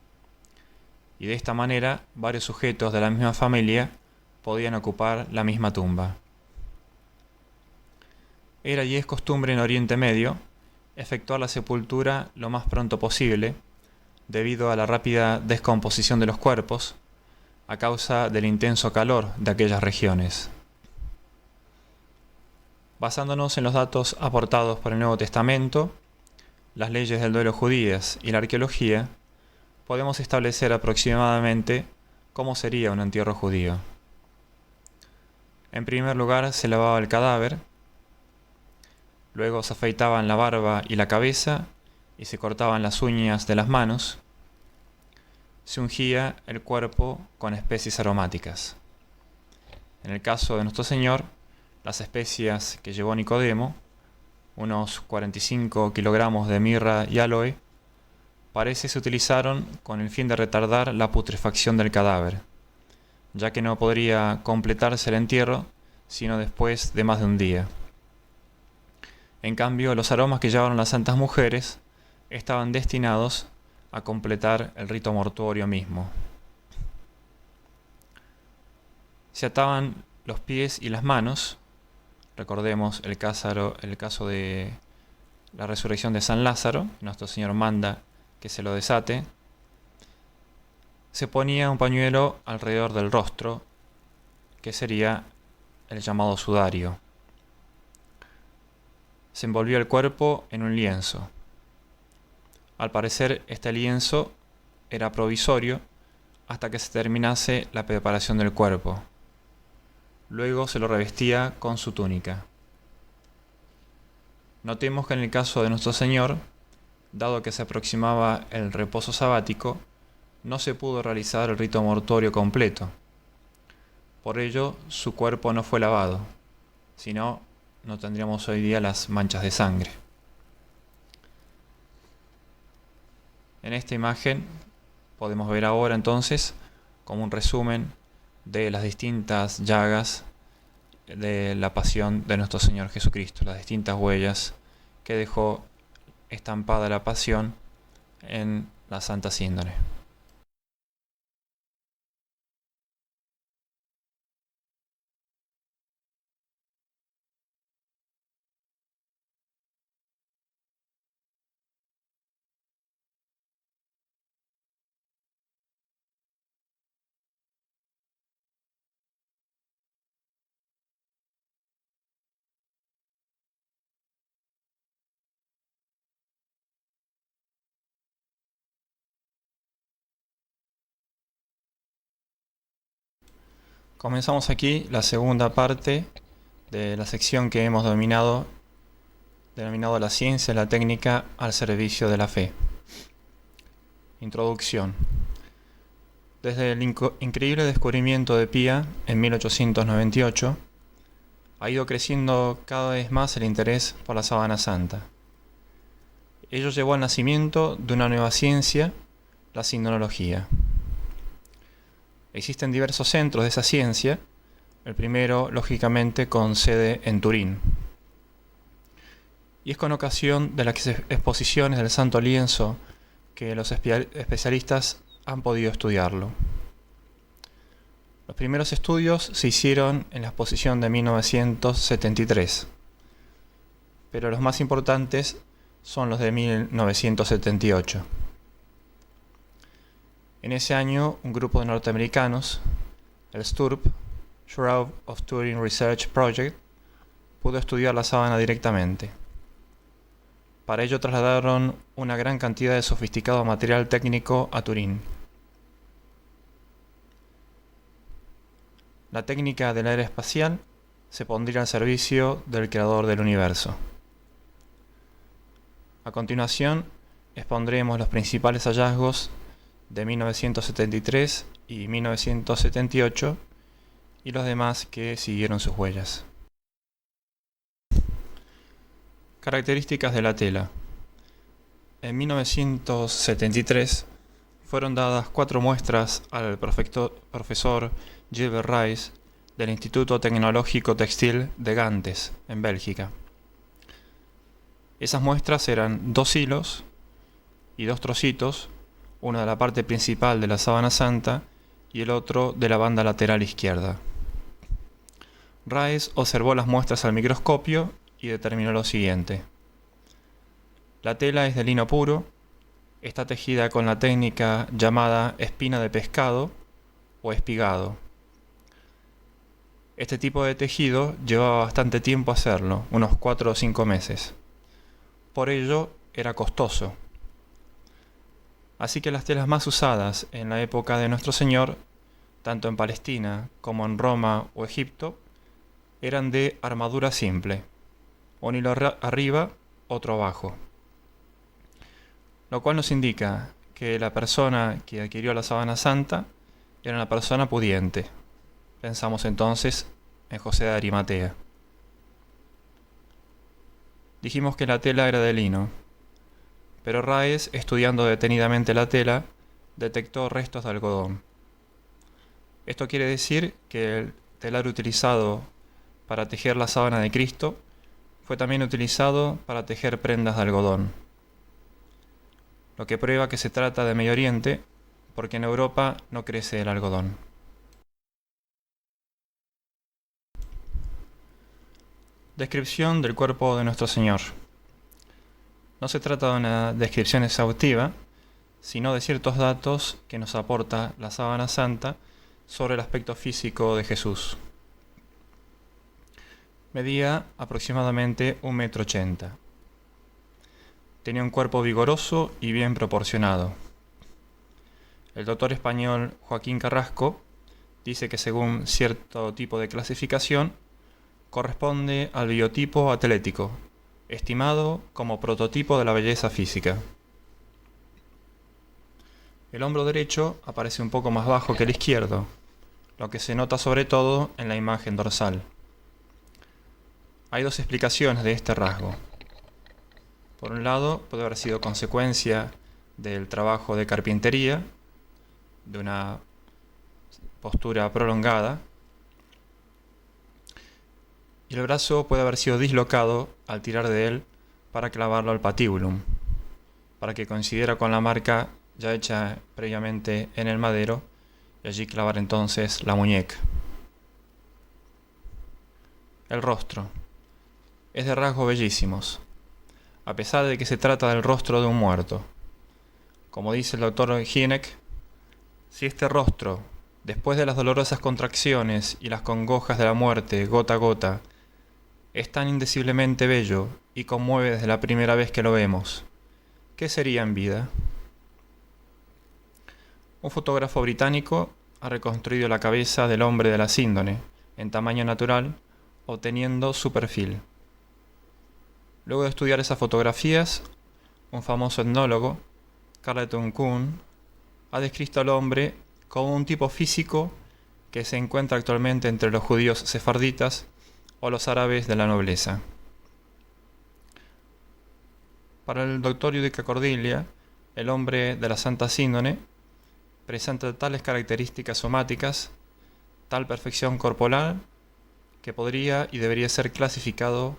y de esta manera varios sujetos de la misma familia podían ocupar la misma tumba. Era y es costumbre en Oriente Medio efectuar la sepultura lo más pronto posible, debido a la rápida descomposición de los cuerpos, a causa del intenso calor de aquellas regiones. Basándonos en los datos aportados por el Nuevo Testamento, las leyes del duelo judías y la arqueología, podemos establecer aproximadamente cómo sería un entierro judío. En primer lugar, se lavaba el cadáver, luego se afeitaban la barba y la cabeza y se cortaban las uñas de las manos. Se ungía el cuerpo con especies aromáticas. En el caso de nuestro Señor, las especias que llevó Nicodemo, unos 45 kilogramos de mirra y aloe, parece se utilizaron con el fin de retardar la putrefacción del cadáver, ya que no podría completarse el entierro sino después de más de un día. En cambio, los aromas que llevaron las santas mujeres estaban destinados a completar el rito mortuorio mismo. Se ataban los pies y las manos. Recordemos el caso de la resurrección de San Lázaro. Nuestro Señor manda que se lo desate. Se ponía un pañuelo alrededor del rostro, que sería el llamado sudario. Se envolvió el cuerpo en un lienzo. Al parecer, este lienzo era provisorio hasta que se terminase la preparación del cuerpo. Luego se lo revestía con su túnica. Notemos que en el caso de nuestro Señor, dado que se aproximaba el reposo sabático, no se pudo realizar el rito mortuorio completo. Por ello, su cuerpo no fue lavado, si no, no tendríamos hoy día las manchas de sangre. En esta imagen podemos ver ahora entonces como un resumen de las distintas llagas de la pasión de nuestro Señor Jesucristo, las distintas huellas que dejó estampada la pasión en la Santa Síndone. Comenzamos aquí la segunda parte de la sección que hemos denominado la ciencia y la técnica al servicio de la fe. Introducción. Desde el increíble descubrimiento de Pía en 1898, ha ido creciendo cada vez más el interés por la sábana santa. Ello llevó al nacimiento de una nueva ciencia, la sindonología. Existen diversos centros de esa ciencia, el primero, lógicamente, con sede en Turín. Y es con ocasión de las exposiciones del Santo Lienzo que los especialistas han podido estudiarlo. Los primeros estudios se hicieron en la exposición de 1973, pero los más importantes son los de 1978. En ese año, un grupo de norteamericanos, el STURP, Shroud of Turin Research Project, pudo estudiar la sábana directamente. Para ello trasladaron una gran cantidad de sofisticado material técnico a Turín. La técnica del aire espacial se pondría al servicio del creador del universo. A continuación, expondremos los principales hallazgos de 1973 y 1978 y los demás que siguieron sus huellas. Características de la tela. En 1973 fueron dadas 4 muestras al profesor Gilbert Rice del Instituto Tecnológico Textil de Gantes, en Bélgica. Esas muestras eran 2 hilos y 2 trocitos, uno de la parte principal de la sábana santa y el otro de la banda lateral izquierda. Rice observó las muestras al microscopio y determinó lo siguiente. La tela es de lino puro, está tejida con la técnica llamada espina de pescado o espigado. Este tipo de tejido llevaba bastante tiempo hacerlo, unos 4 o 5 meses. Por ello, era costoso. Así que las telas más usadas en la época de nuestro Señor, tanto en Palestina como en Roma o Egipto, eran de armadura simple, un hilo arriba, otro abajo. Lo cual nos indica que la persona que adquirió la sábana santa era una persona pudiente. Pensamos entonces en José de Arimatea. Dijimos que la tela era de lino, pero Rice, estudiando detenidamente la tela, detectó restos de algodón. Esto quiere decir que el telar utilizado para tejer la sábana de Cristo fue también utilizado para tejer prendas de algodón. lo que prueba que se trata de Medio Oriente, porque en Europa no crece el algodón. Descripción del cuerpo de nuestro Señor. No se trata de una descripción exhaustiva, sino de ciertos datos que nos aporta la Sábana Santa sobre el aspecto físico de Jesús. Medía aproximadamente 1,80 m. Tenía un cuerpo vigoroso y bien proporcionado. El doctor español Joaquín Carrasco dice que según cierto tipo de clasificación, corresponde al biotipo atlético, estimado como prototipo de la belleza física. El hombro derecho aparece un poco más bajo que el izquierdo, lo que se nota sobre todo en la imagen dorsal. Hay dos explicaciones de este rasgo. Por un lado, puede haber sido consecuencia del trabajo de carpintería, de una postura prolongada, y el brazo puede haber sido dislocado al tirar de él para clavarlo al patibulum, para que coincidiera con la marca ya hecha previamente en el madero, y allí clavar entonces la muñeca. El rostro es de rasgos bellísimos, a pesar de que se trata del rostro de un muerto. Como dice el doctor Hynek, si este rostro, después de las dolorosas contracciones y las congojas de la muerte gota a gota, es tan indeciblemente bello y conmueve desde la primera vez que lo vemos, ¿qué sería en vida? Un fotógrafo británico ha reconstruido la cabeza del hombre de la síndone en tamaño natural, obteniendo su perfil. Luego de estudiar esas fotografías, un famoso etnólogo, Carleton Coon, ha descrito al hombre como un tipo físico que se encuentra actualmente entre los judíos sefarditas o los árabes de la nobleza. Para el doctor Judica Cordiglia, el hombre de la Santa Síndone presenta tales características somáticas, tal perfección corporal, que podría y debería ser clasificado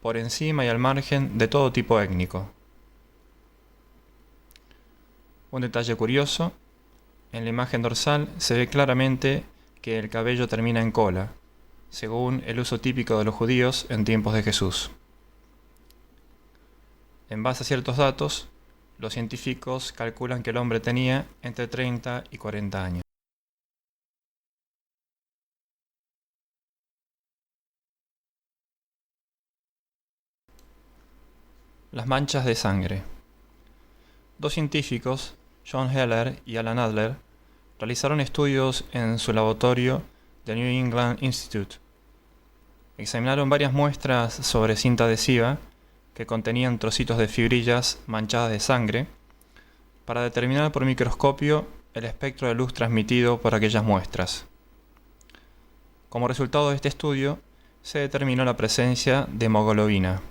por encima y al margen de todo tipo étnico. Un detalle curioso, en la imagen dorsal se ve claramente que el cabello termina en cola, según el uso típico de los judíos en tiempos de Jesús. En base a ciertos datos, los científicos calculan que el hombre tenía entre 30 y 40 años. Las manchas de sangre. Dos científicos, John Heller y Alan Adler, realizaron estudios en su laboratorio del New England Institute. Examinaron varias muestras sobre cinta adhesiva que contenían trocitos de fibrillas manchadas de sangre para determinar por microscopio el espectro de luz transmitido por aquellas muestras. Como resultado de este estudio, se determinó la presencia de hemoglobina.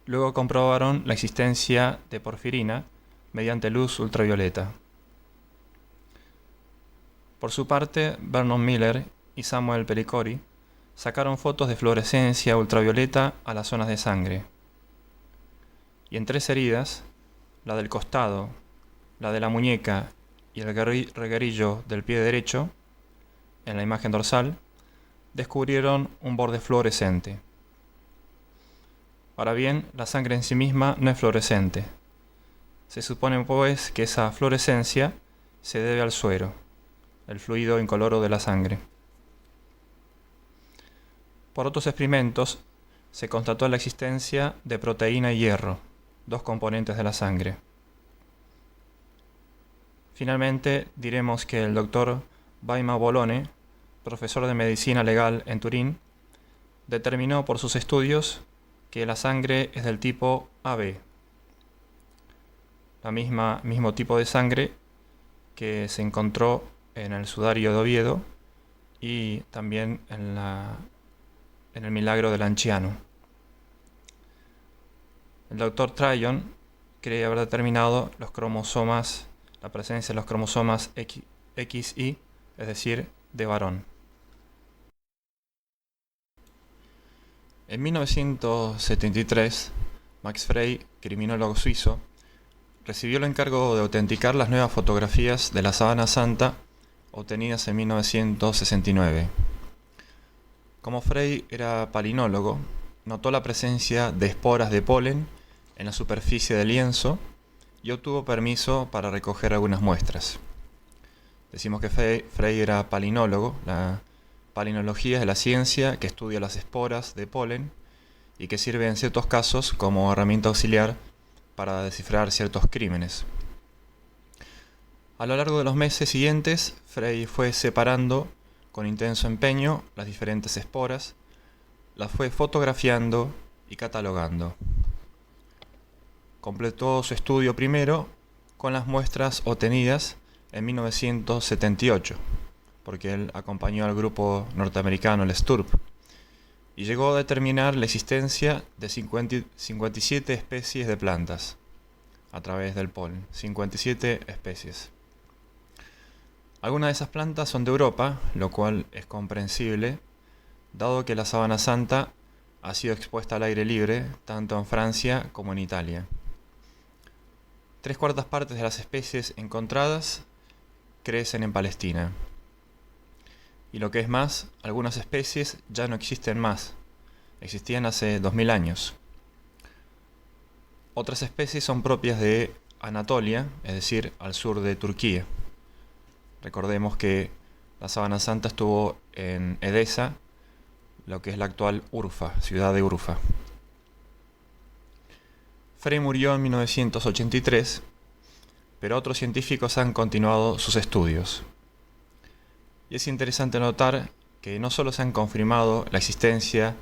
Luego comprobaron la existencia de porfirina mediante luz ultravioleta. Por su parte, Vernon Miller y Samuel Pericori sacaron fotos de fluorescencia ultravioleta a las zonas de sangre. Y en 3 heridas, la del costado, la de la muñeca y el reguerillo del pie derecho, en la imagen dorsal, descubrieron un borde fluorescente. Ahora bien, la sangre en sí misma no es fluorescente. Se supone pues que esa fluorescencia se debe al suero, el fluido incoloro de la sangre. Por otros experimentos, se constató la existencia de proteína y hierro, 2 componentes de la sangre. Finalmente, diremos que el doctor Baima Bolone, profesor de medicina legal en Turín, determinó por sus estudios que la sangre es del tipo AB, mismo tipo de sangre que se encontró en el sudario de Oviedo y también en el milagro del Anciano. El doctor Tryon cree haber determinado la presencia de los cromosomas XY, es decir, de varón. En 1973, Max Frey, criminólogo suizo, recibió el encargo de autenticar las nuevas fotografías de la Sábana Santa obtenidas en 1969. Como Frey era palinólogo, notó la presencia de esporas de polen en la superficie del lienzo y obtuvo permiso para recoger algunas muestras. Decimos que Frey era palinólogo. La palinología es la ciencia que estudia las esporas de polen y que sirve en ciertos casos como herramienta auxiliar para descifrar ciertos crímenes. A lo largo de los meses siguientes, Frey fue separando con intenso empeño las diferentes esporas, las fue fotografiando y catalogando. Completó su estudio primero con las muestras obtenidas en 1978, porque él acompañó al grupo norteamericano, el STURP, y llegó a determinar la existencia de 57 especies de plantas a través del polen. 57 especies. Algunas de esas plantas son de Europa, lo cual es comprensible, dado que la Sábana Santa ha sido expuesta al aire libre tanto en Francia como en Italia. 3/4 partes de las especies encontradas crecen en Palestina. Y lo que es más, algunas especies ya no existen más. Existían hace 2000 años. Otras especies son propias de Anatolia, es decir, al sur de Turquía. Recordemos que la Sábana Santa estuvo en Edesa, lo que es la actual Urfa, ciudad de Urfa. Frey murió en 1983, pero otros científicos han continuado sus estudios. Y es interesante notar que no solo se han confirmado la existencia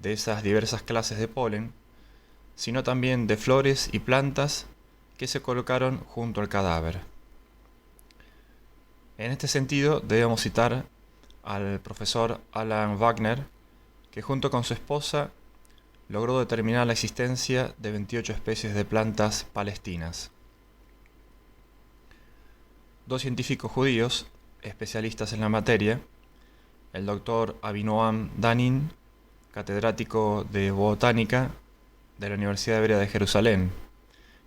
de esas diversas clases de polen, sino también de flores y plantas que se colocaron junto al cadáver. En este sentido, debemos citar al profesor Alan Wagner, que junto con su esposa logró determinar la existencia de 28 especies de plantas palestinas. 2 científicos judíos, especialistas en la materia, el doctor Avinoam Danin, catedrático de botánica de la Universidad Hebrea de Jerusalén,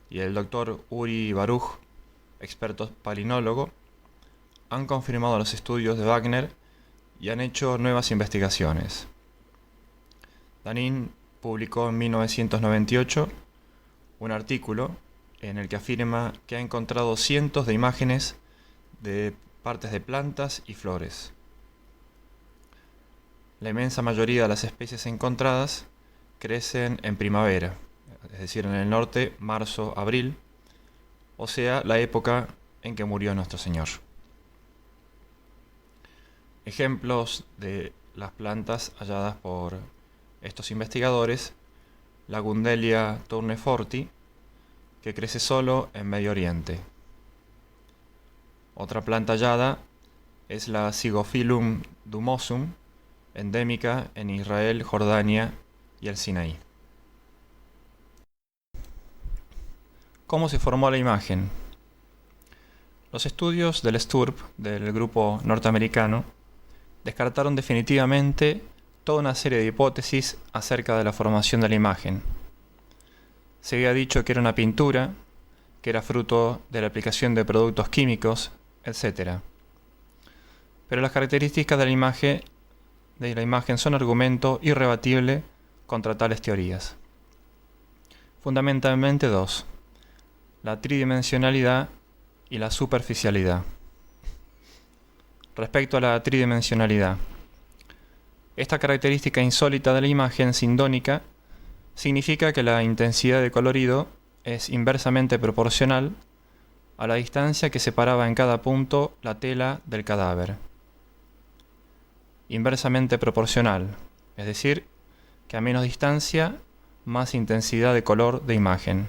y el doctor Uri Baruch, experto palinólogo, han confirmado los estudios de Wagner y han hecho nuevas investigaciones. Danin publicó en 1998 un artículo en el que afirma que ha encontrado cientos de imágenes de partes de plantas y flores. La inmensa mayoría de las especies encontradas crecen en primavera, es decir, en el norte, marzo, abril, o sea, la época en que murió nuestro Señor. Ejemplos de las plantas halladas por estos investigadores: la Gundelia tourneforti, que crece solo en Medio Oriente. Otra planta hallada es la Zygophyllum dumosum, endémica en Israel, Jordania y el Sinaí. ¿Cómo se formó la imagen? Los estudios del STURP, del grupo norteamericano, descartaron definitivamente toda una serie de hipótesis acerca de la formación de la imagen. Se había dicho que era una pintura, que era fruto de la aplicación de productos químicos, etc. Pero las características de la imagen son argumento irrebatible contra tales teorías. Fundamentalmente 2: la tridimensionalidad y la superficialidad. Respecto a la tridimensionalidad, esta característica insólita de la imagen sindónica significa que la intensidad de colorido es inversamente proporcional a la distancia que separaba en cada punto la tela del cadáver. Inversamente proporcional, es decir, que a menos distancia, más intensidad de color de imagen.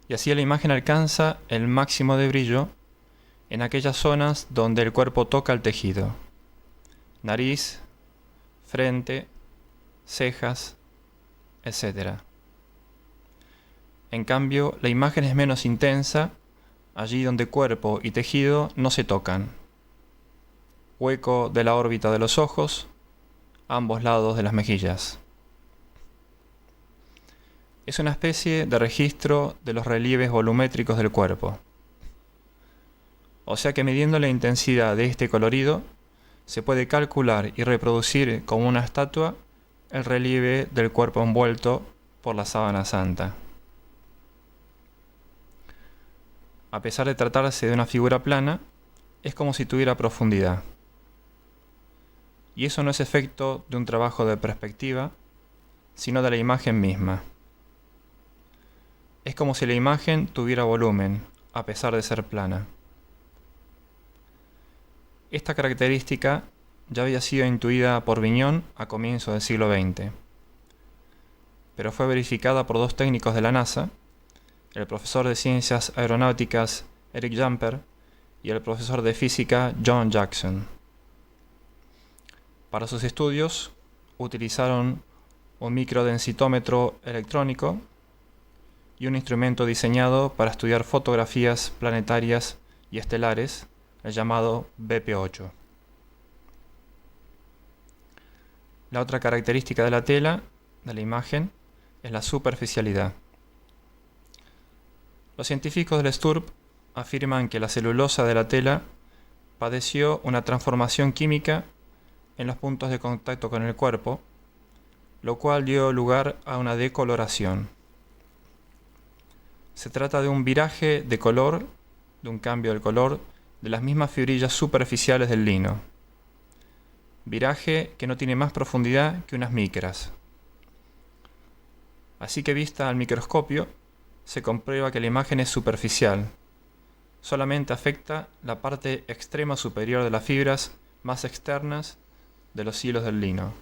Y así la imagen alcanza el máximo de brillo en aquellas zonas donde el cuerpo toca el tejido: nariz, frente, cejas, etc. En cambio, la imagen es menos intensa allí donde cuerpo y tejido no se tocan: hueco de la órbita de los ojos, ambos lados de las mejillas. es una especie de registro de los relieves volumétricos del cuerpo. O sea que midiendo la intensidad de este colorido, se puede calcular y reproducir como una estatua el relieve del cuerpo envuelto por la sábana santa. A pesar de tratarse de una figura plana, es como si tuviera profundidad. Y eso no es efecto de un trabajo de perspectiva, sino de la imagen misma. Es como si la imagen tuviera volumen, a pesar de ser plana. Esta característica ya había sido intuida por Vignon a comienzos del siglo XX, pero fue verificada por dos técnicos de la NASA, el profesor de ciencias aeronáuticas Eric Jumper y el profesor de física John Jackson. Para sus estudios utilizaron un microdensitómetro electrónico y un instrumento diseñado para estudiar fotografías planetarias y estelares, el llamado BP8. La otra característica de la tela, de la imagen, es la superficialidad. Los científicos del STURP afirman que la celulosa de la tela padeció una transformación química en los puntos de contacto con el cuerpo, lo cual dio lugar a una decoloración. Se trata de un viraje de color, de un cambio del color, de las mismas fibrillas superficiales del lino. Viraje que no tiene más profundidad que unas micras. Así que vista al microscopio, se comprueba que la imagen es superficial. Solamente afecta la parte extrema superior de las fibras más externas de los hilos del lino.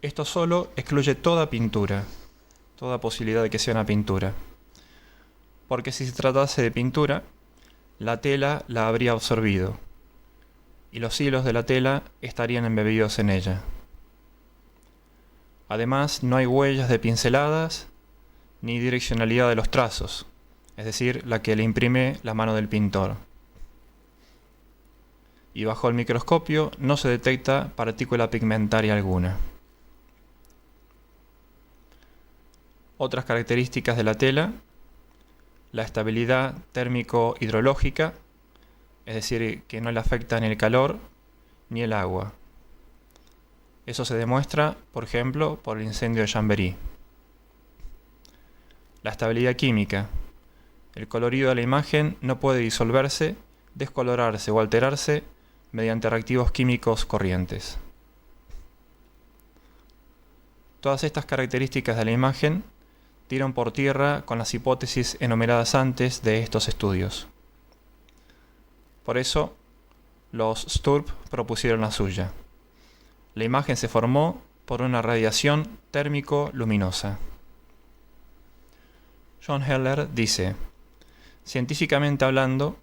Esto solo excluye toda pintura, toda posibilidad de que sea una pintura. Porque si se tratase de pintura, la tela la habría absorbido, y los hilos de la tela estarían embebidos en ella. Además, no hay huellas de pinceladas ni direccionalidad de los trazos, es decir, la que le imprime la mano del pintor. Y bajo el microscopio no se detecta partícula pigmentaria alguna. Otras características de la tela: la estabilidad térmico-hidrológica, es decir, que no le afecta ni el calor ni el agua. Eso se demuestra, por ejemplo, por el incendio de Chambéry. La estabilidad química. El colorido de la imagen no puede disolverse, descolorarse o alterarse mediante reactivos químicos corrientes. Todas estas características de la imagen tiran por tierra con las hipótesis enumeradas antes de estos estudios. Por eso, los STURP propusieron la suya. La imagen se formó por una radiación térmico-luminosa. John Heller dice: científicamente hablando,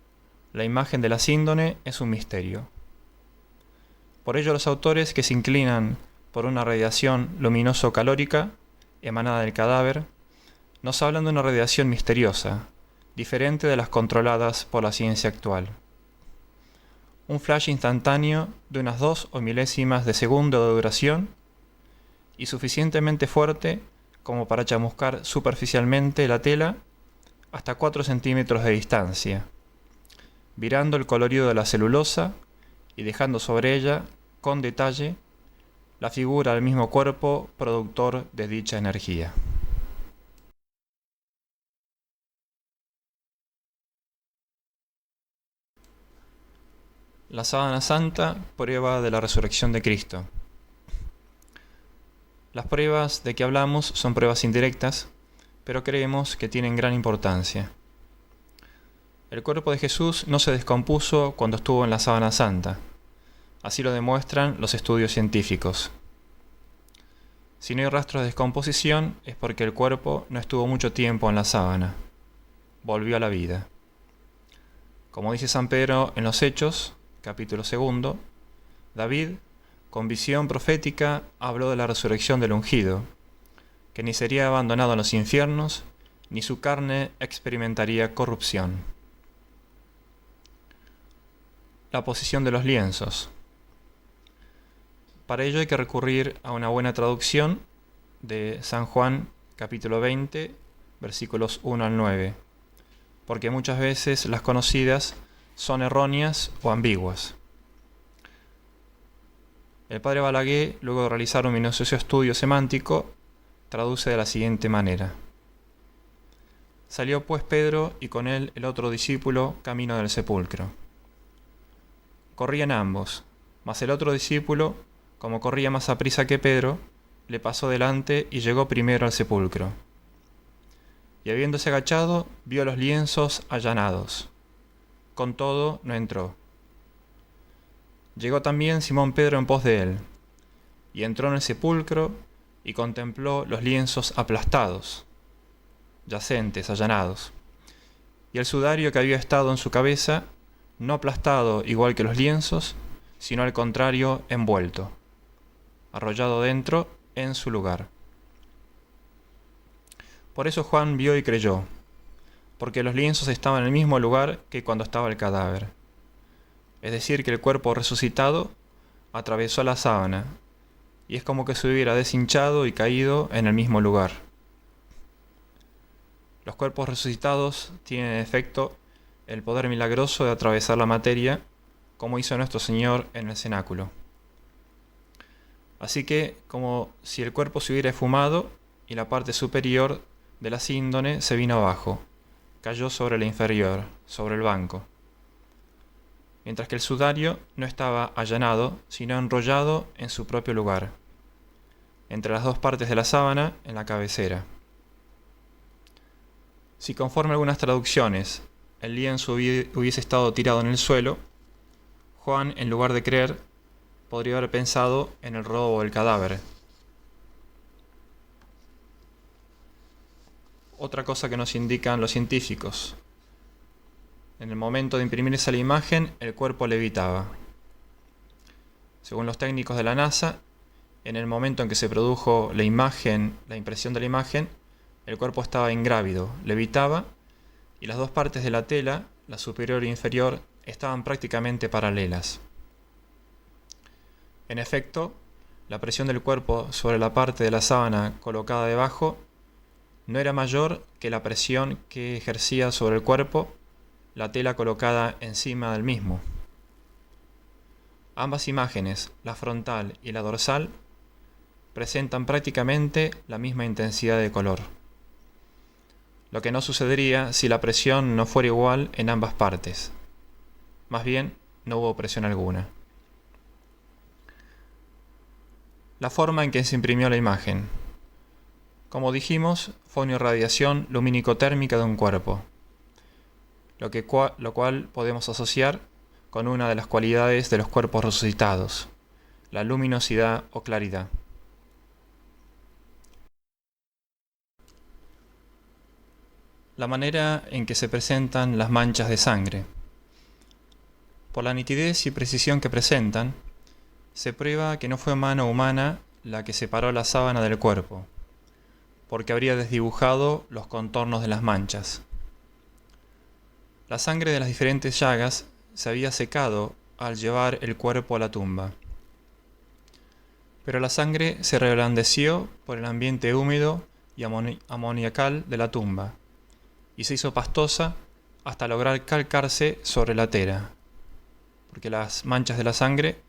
la imagen de la síndone es un misterio. Por ello, los autores que se inclinan por una radiación luminoso-calórica emanada del cadáver nos hablan de una radiación misteriosa, diferente de las controladas por la ciencia actual. Un flash instantáneo de unas 2 o milésimas de segundo de duración y suficientemente fuerte como para chamuscar superficialmente la tela hasta 4 centímetros de distancia, virando el colorido de la celulosa y dejando sobre ella, con detalle, la figura del mismo cuerpo productor de dicha energía. La sábana santa, prueba de la resurrección de Cristo. Las pruebas de que hablamos son pruebas indirectas, pero creemos que tienen gran importancia. El cuerpo de Jesús no se descompuso cuando estuvo en la sábana santa. Así lo demuestran los estudios científicos. Si no hay rastros de descomposición, es porque el cuerpo no estuvo mucho tiempo en la sábana. Volvió a la vida. Como dice San Pedro en los Hechos, capítulo 2, David, con visión profética, habló de la resurrección del ungido, que ni sería abandonado en los infiernos, ni su carne experimentaría corrupción. La posición de los lienzos. Para ello hay que recurrir a una buena traducción de San Juan, capítulo 20, versículos 1 al 9, porque muchas veces las conocidas son erróneas o ambiguas. El padre Balaguer, luego de realizar un minucioso estudio semántico, traduce de la siguiente manera: Salió pues Pedro y con él el otro discípulo camino del sepulcro. Corrían ambos, mas el otro discípulo, como corría más aprisa que Pedro, le pasó delante y llegó primero al sepulcro. Y habiéndose agachado, vio los lienzos allanados. Con todo, no entró. Llegó también Simón Pedro en pos de él, y entró en el sepulcro y contempló los lienzos aplastados, yacentes, allanados, y el sudario que había estado en su cabeza, no aplastado igual que los lienzos, sino al contrario envuelto, arrollado dentro en su lugar. Por eso Juan vio y creyó, porque los lienzos estaban en el mismo lugar que cuando estaba el cadáver. Es decir, que el cuerpo resucitado atravesó la sábana, y es como que se hubiera deshinchado y caído en el mismo lugar. Los cuerpos resucitados tienen en efecto el poder milagroso de atravesar la materia, como hizo nuestro Señor en el cenáculo. Así que, como si el cuerpo se hubiera esfumado y la parte superior de la síndone se vino abajo, cayó sobre la inferior, sobre el banco, mientras que el sudario no estaba allanado, sino enrollado en su propio lugar, entre las dos partes de la sábana en la cabecera. Si conforme algunas traducciones el lienzo hubiese estado tirado en el suelo, Juan, en lugar de creer, podría haber pensado en el robo del cadáver. Otra cosa que nos indican los científicos: en el momento de imprimirse la imagen, el cuerpo levitaba. Según los técnicos de la NASA, en el momento en que se produjo la impresión de la imagen, el cuerpo estaba ingrávido, levitaba, y las dos partes de la tela, la superior e inferior, estaban prácticamente paralelas. En efecto, la presión del cuerpo sobre la parte de la sábana colocada debajo no era mayor que la presión que ejercía sobre el cuerpo la tela colocada encima del mismo. Ambas imágenes, la frontal y la dorsal, presentan prácticamente la misma intensidad de color, lo que no sucedería si la presión no fuera igual en ambas partes. Más bien, no hubo presión alguna. La forma en que se imprimió la imagen. Como dijimos, fue una irradiación lumínico-térmica de un cuerpo, lo cual podemos asociar con una de las cualidades de los cuerpos resucitados, la luminosidad o claridad. La manera en que se presentan las manchas de sangre. Por la nitidez y precisión que presentan, se prueba que no fue mano humana la que separó la sábana del cuerpo, porque habría desdibujado los contornos de las manchas. La sangre de las diferentes llagas se había secado al llevar el cuerpo a la tumba, pero la sangre se reblandeció por el ambiente húmedo y amoniacal de la tumba, y se hizo pastosa hasta lograr calcarse sobre la tela, porque las manchas de la sangre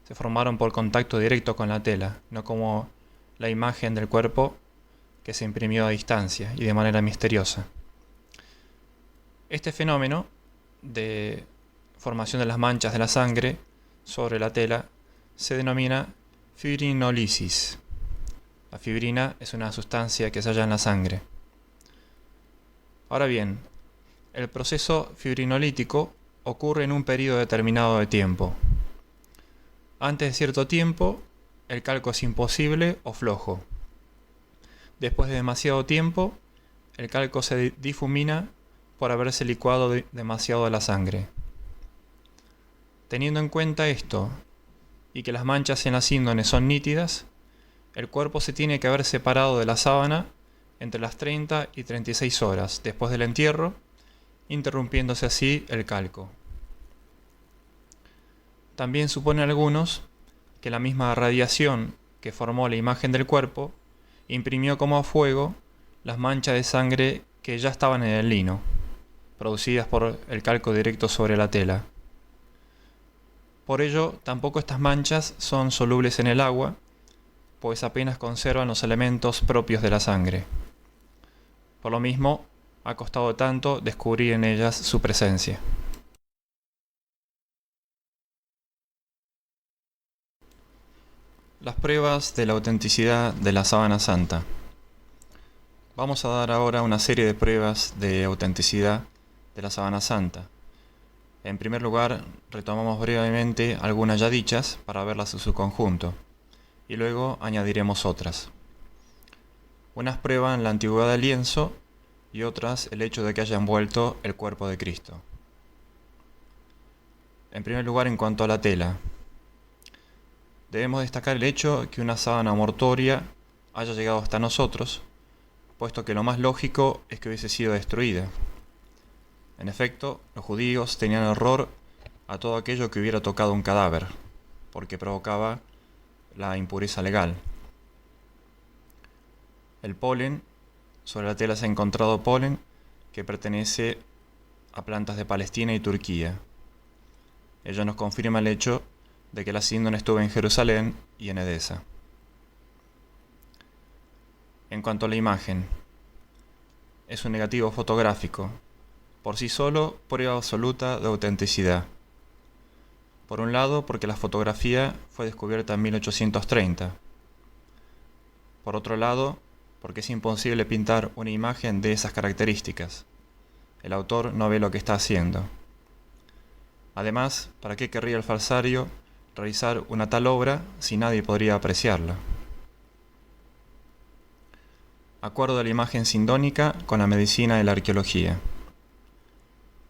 se formaron por contacto directo con la tela, no como la imagen del cuerpo que se imprimió a distancia y de manera misteriosa. Este fenómeno de formación de las manchas de la sangre sobre la tela se denomina fibrinólisis. La fibrina es una sustancia que se halla en la sangre. Ahora bien, el proceso fibrinolítico ocurre en un periodo determinado de tiempo. Antes de cierto tiempo, el calco es imposible o flojo. Después de demasiado tiempo, el calco se difumina por haberse licuado demasiado de la sangre. Teniendo en cuenta esto, y que las manchas en la síndone son nítidas, el cuerpo se tiene que haber separado de la sábana entre las 30 y 36 horas después del entierro, interrumpiéndose así el calco. También suponen algunos que la misma radiación que formó la imagen del cuerpo imprimió como a fuego las manchas de sangre que ya estaban en el lino, producidas por el calco directo sobre la tela. Por ello, tampoco estas manchas son solubles en el agua, pues apenas conservan los elementos propios de la sangre. Por lo mismo, ha costado tanto descubrir en ellas su presencia. Las pruebas de la autenticidad de la sábana santa. Vamos a dar ahora una serie de pruebas de autenticidad de la sábana santa. En primer lugar, retomamos brevemente algunas ya dichas para verlas en su conjunto, y luego añadiremos otras. Unas prueban la antigüedad del lienzo y otras el hecho de que haya envuelto el cuerpo de Cristo. En primer lugar, en cuanto a la tela, debemos destacar el hecho que una sábana mortuoria haya llegado hasta nosotros, puesto que lo más lógico es que hubiese sido destruida. En efecto, los judíos tenían horror a todo aquello que hubiera tocado un cadáver, porque provocaba la impureza legal. El polen, sobre la tela se ha encontrado polen que pertenece a plantas de Palestina y Turquía. Ello nos confirma el hecho de que la síndone estuvo en Jerusalén y en Edesa. En cuanto a la imagen, es un negativo fotográfico, por sí solo prueba absoluta de autenticidad. Por un lado, porque la fotografía fue descubierta en 1830. Por otro lado, porque es imposible pintar una imagen de esas características. El autor no ve lo que está haciendo. Además, ¿para qué querría el falsario realizar una tal obra si nadie podría apreciarla? Acuerdo de la imagen sindónica con la medicina y la arqueología.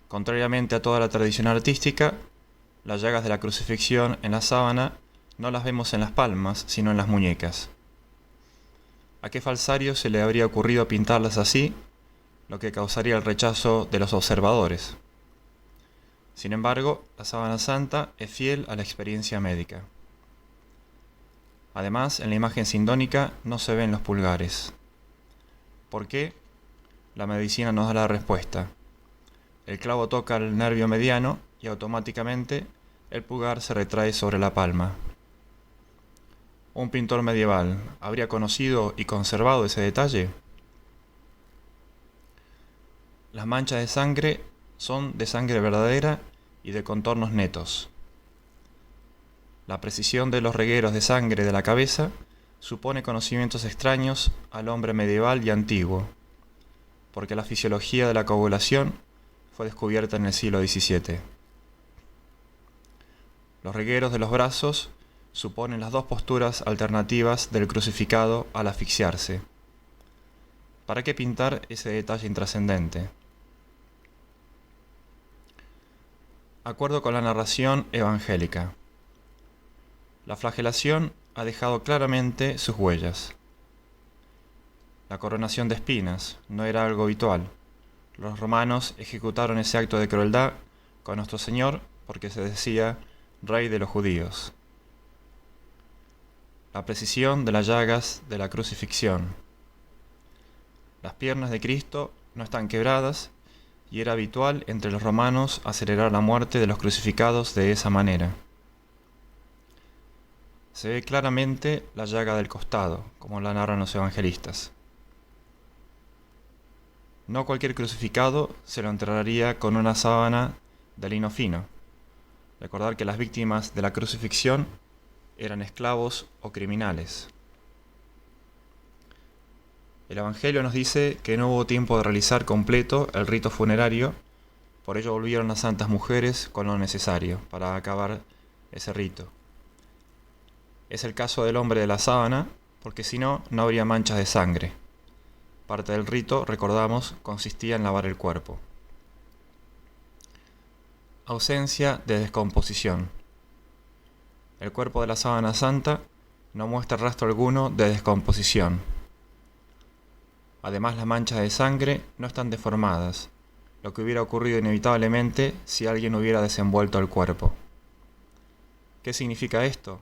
Contrariamente a toda la tradición artística, las llagas de la crucifixión en la sábana no las vemos en las palmas, sino en las muñecas. ¿A qué falsario se le habría ocurrido pintarlas así, lo que causaría el rechazo de los observadores? Sin embargo, la sábana santa es fiel a la experiencia médica. Además, en la imagen sindónica no se ven los pulgares. ¿Por qué? La medicina nos da la respuesta. El clavo toca el nervio mediano y automáticamente el pulgar se retrae sobre la palma. ¿Un pintor medieval habría conocido y conservado ese detalle? Las manchas de sangre son de sangre verdadera y de contornos netos. La precisión de los regueros de sangre de la cabeza supone conocimientos extraños al hombre medieval y antiguo, porque la fisiología de la coagulación fue descubierta en el siglo XVII. Los regueros de los brazos suponen las dos posturas alternativas del crucificado al asfixiarse. ¿Para qué pintar ese detalle intrascendente? Acuerdo con la narración evangélica. La flagelación ha dejado claramente sus huellas. La coronación de espinas no era algo habitual. Los romanos ejecutaron ese acto de crueldad con nuestro Señor porque se decía Rey de los judíos. La precisión de las llagas de la crucifixión. Las piernas de Cristo no están quebradas y era habitual entre los romanos acelerar la muerte de los crucificados de esa manera. Se ve claramente la llaga del costado, como la narran los evangelistas. No cualquier crucificado se lo enterraría con una sábana de lino fino. Recordar que las víctimas de la crucifixión eran esclavos o criminales. El Evangelio nos dice que no hubo tiempo de realizar completo el rito funerario, por ello volvieron las santas mujeres con lo necesario para acabar ese rito. Es el caso del hombre de la sábana, porque si no, no habría manchas de sangre. Parte del rito, recordamos, consistía en lavar el cuerpo. Ausencia de descomposición. El cuerpo de la sábana santa no muestra rastro alguno de descomposición. Además, las manchas de sangre no están deformadas, lo que hubiera ocurrido inevitablemente si alguien hubiera desenvuelto el cuerpo. ¿Qué significa esto?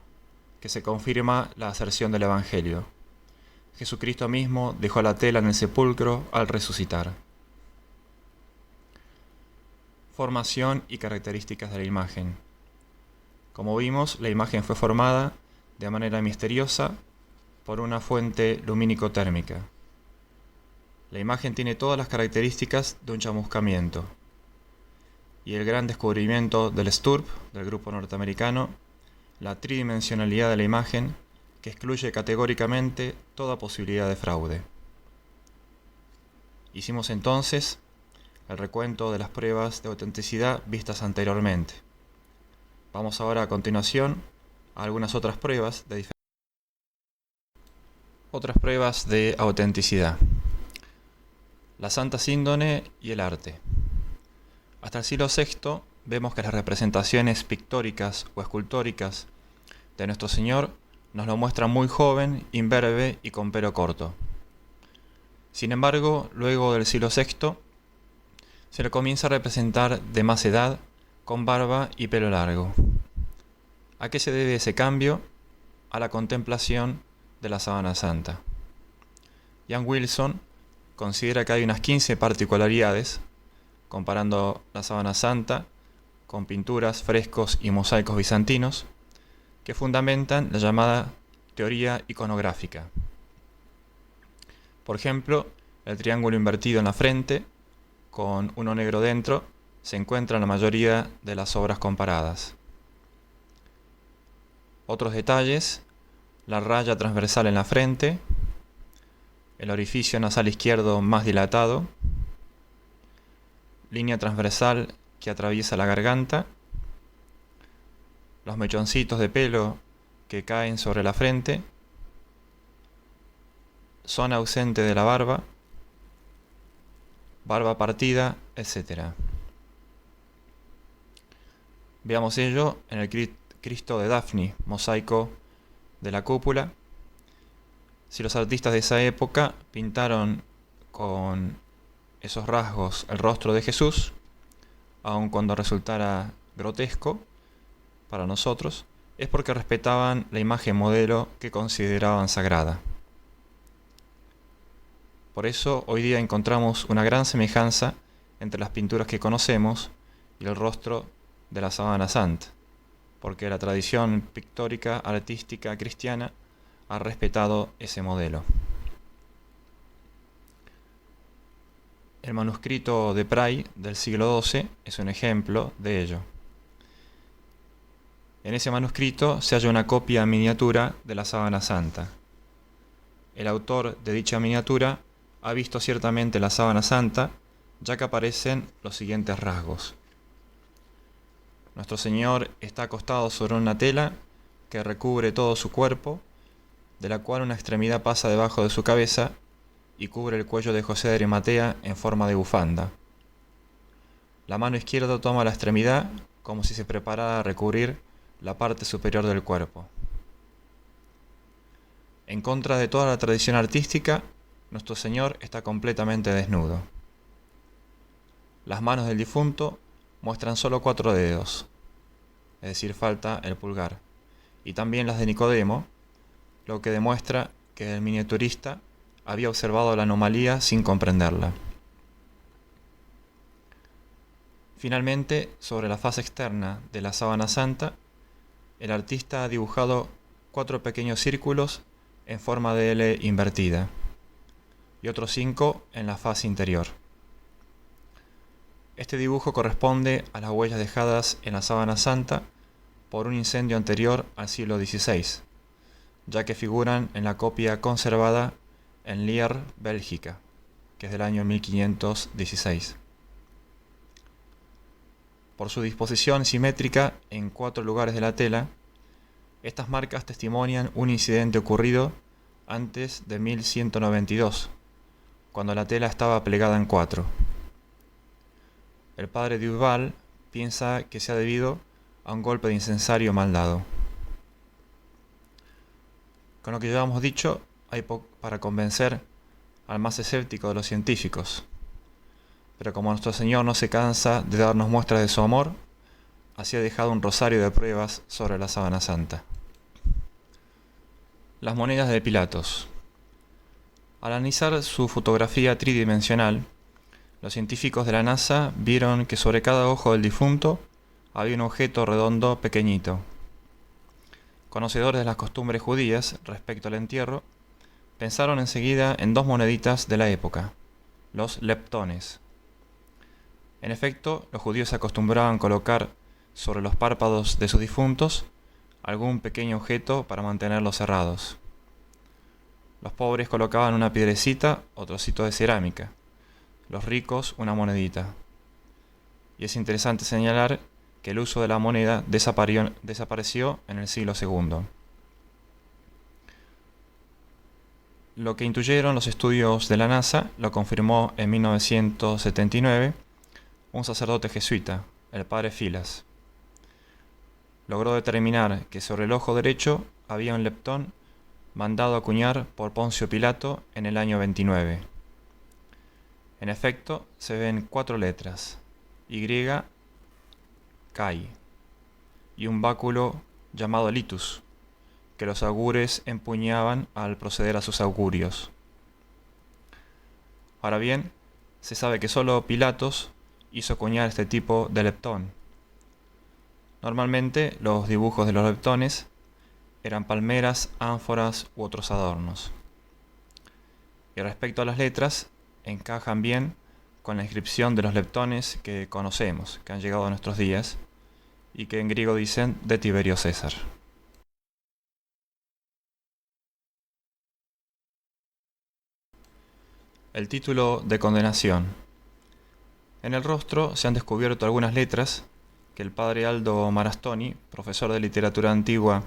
Que se confirma la aserción del Evangelio. Jesucristo mismo dejó la tela en el sepulcro al resucitar. Formación y características de la imagen. Como vimos, la imagen fue formada de manera misteriosa por una fuente lumínico-térmica. La imagen tiene todas las características de un chamuscamiento. Y el gran descubrimiento del STURP, del grupo norteamericano, la tridimensionalidad de la imagen, que excluye categóricamente toda posibilidad de fraude. Hicimos entonces el recuento de las pruebas de autenticidad vistas anteriormente. Vamos ahora a continuación a algunas otras pruebas de autenticidad. La Santa Síndone y el arte. Hasta el siglo VI vemos que las representaciones pictóricas o escultóricas de Nuestro Señor nos lo muestran muy joven, imberbe y con pelo corto. Sin embargo, luego del siglo VI, se le comienza a representar de más edad, con barba y pelo largo. ¿A qué se debe ese cambio? A la contemplación de la Sábana Santa. Jan Wilson considera que hay unas 15 particularidades, comparando la Sábana Santa con pinturas, frescos y mosaicos bizantinos, que fundamentan la llamada teoría iconográfica. Por ejemplo, el triángulo invertido en la frente, con uno negro dentro, se encuentra en la mayoría de las obras comparadas. Otros detalles: la raya transversal en la frente, el orificio nasal izquierdo más dilatado, línea transversal que atraviesa la garganta, los mechoncitos de pelo que caen sobre la frente, zona ausente de la barba partida, etc. Veamos ello en el Cristo de Dafni, mosaico de la cúpula. Si los artistas de esa época pintaron con esos rasgos el rostro de Jesús, aun cuando resultara grotesco para nosotros, es porque respetaban la imagen modelo que consideraban sagrada. Por eso hoy día encontramos una gran semejanza entre las pinturas que conocemos y el rostro de la Sábana Santa, porque la tradición pictórica, artística cristiana ha respetado ese modelo. El manuscrito de Pray del siglo XII es un ejemplo de ello. En ese manuscrito se halla una copia miniatura de la Sábana Santa. El autor de dicha miniatura ha visto ciertamente la Sábana Santa, ya que aparecen los siguientes rasgos. Nuestro Señor está acostado sobre una tela que recubre todo su cuerpo, de la cual una extremidad pasa debajo de su cabeza y cubre el cuello de José de Arimatea en forma de bufanda. La mano izquierda toma la extremidad como si se preparara a recubrir la parte superior del cuerpo. En contra de toda la tradición artística, nuestro Señor está completamente desnudo. Las manos del difunto muestran solo 4 dedos, es decir, falta el pulgar, y también las de Nicodemo, lo que demuestra que el miniaturista había observado la anomalía sin comprenderla. Finalmente, sobre la faz externa de la Sábana Santa, el artista ha dibujado 4 pequeños círculos en forma de L invertida y otros 5 en la faz interior. Este dibujo corresponde a las huellas dejadas en la Sábana Santa por un incendio anterior al siglo XVI, ya que figuran en la copia conservada en Lier, Bélgica, que es del año 1516. Por su disposición simétrica en 4 lugares de la tela, estas marcas testimonian un incidente ocurrido antes de 1192, cuando la tela estaba plegada en 4. El padre Duval piensa que se ha debido a un golpe de incensario mal dado. Con lo que ya hemos dicho, hay para convencer al más escéptico de los científicos. Pero como nuestro Señor no se cansa de darnos muestras de su amor, así ha dejado un rosario de pruebas sobre la Sábana Santa. Las monedas de Pilatos. Al analizar su fotografía tridimensional, los científicos de la NASA vieron que sobre cada ojo del difunto había un objeto redondo pequeñito. Conocedores de las costumbres judías respecto al entierro, pensaron enseguida en dos moneditas de la época, los leptones. En efecto, los judíos acostumbraban colocar sobre los párpados de sus difuntos algún pequeño objeto para mantenerlos cerrados. Los pobres colocaban una piedrecita o trocito de cerámica, los ricos una monedita. Y es interesante señalar que el uso de la moneda desapareció en el siglo II. Lo que intuyeron los estudios de la NASA lo confirmó en 1979 un sacerdote jesuita, el padre Filas. Logró determinar que sobre el ojo derecho había un leptón mandado acuñar por Poncio Pilato en el año 29. En efecto, se ven 4 letras, Y, Kai, y un báculo llamado litus, que los augures empuñaban al proceder a sus augurios. Ahora bien, se sabe que solo Pilatos hizo acuñar este tipo de leptón. Normalmente los dibujos de los leptones eran palmeras, ánforas u otros adornos. Y respecto a las letras, encajan bien con la inscripción de los leptones que conocemos, que han llegado a nuestros días, y que en griego dicen de Tiberio César. El título de condenación. En el rostro se han descubierto algunas letras que el padre Aldo Marastoni, profesor de literatura antigua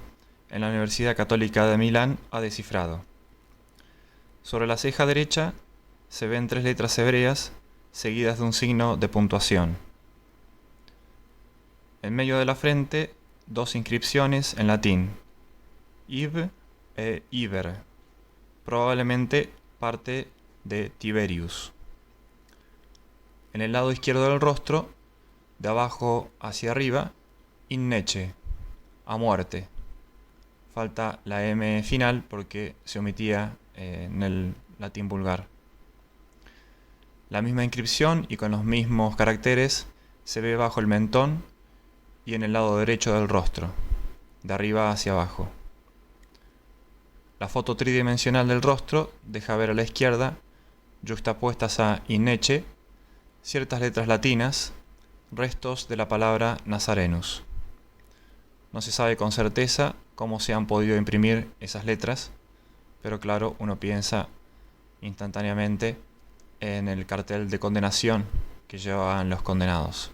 en la Universidad Católica de Milán, ha descifrado. Sobre la ceja derecha se ven 3 letras hebreas seguidas de un signo de puntuación. En medio de la frente, 2 inscripciones en latín, Iv e Iber, probablemente parte de Tiberius. En el lado izquierdo del rostro, de abajo hacia arriba, Innece, a muerte. Falta la M final porque se omitía en el latín vulgar. La misma inscripción y con los mismos caracteres se ve bajo el mentón y en el lado derecho del rostro, de arriba hacia abajo. La foto tridimensional del rostro deja ver a la izquierda, yuxtapuestas a Innece, ciertas letras latinas, restos de la palabra Nazarenus. No se sabe con certeza cómo se han podido imprimir esas letras, pero claro, uno piensa instantáneamente en el cartel de condenación que llevaban los condenados.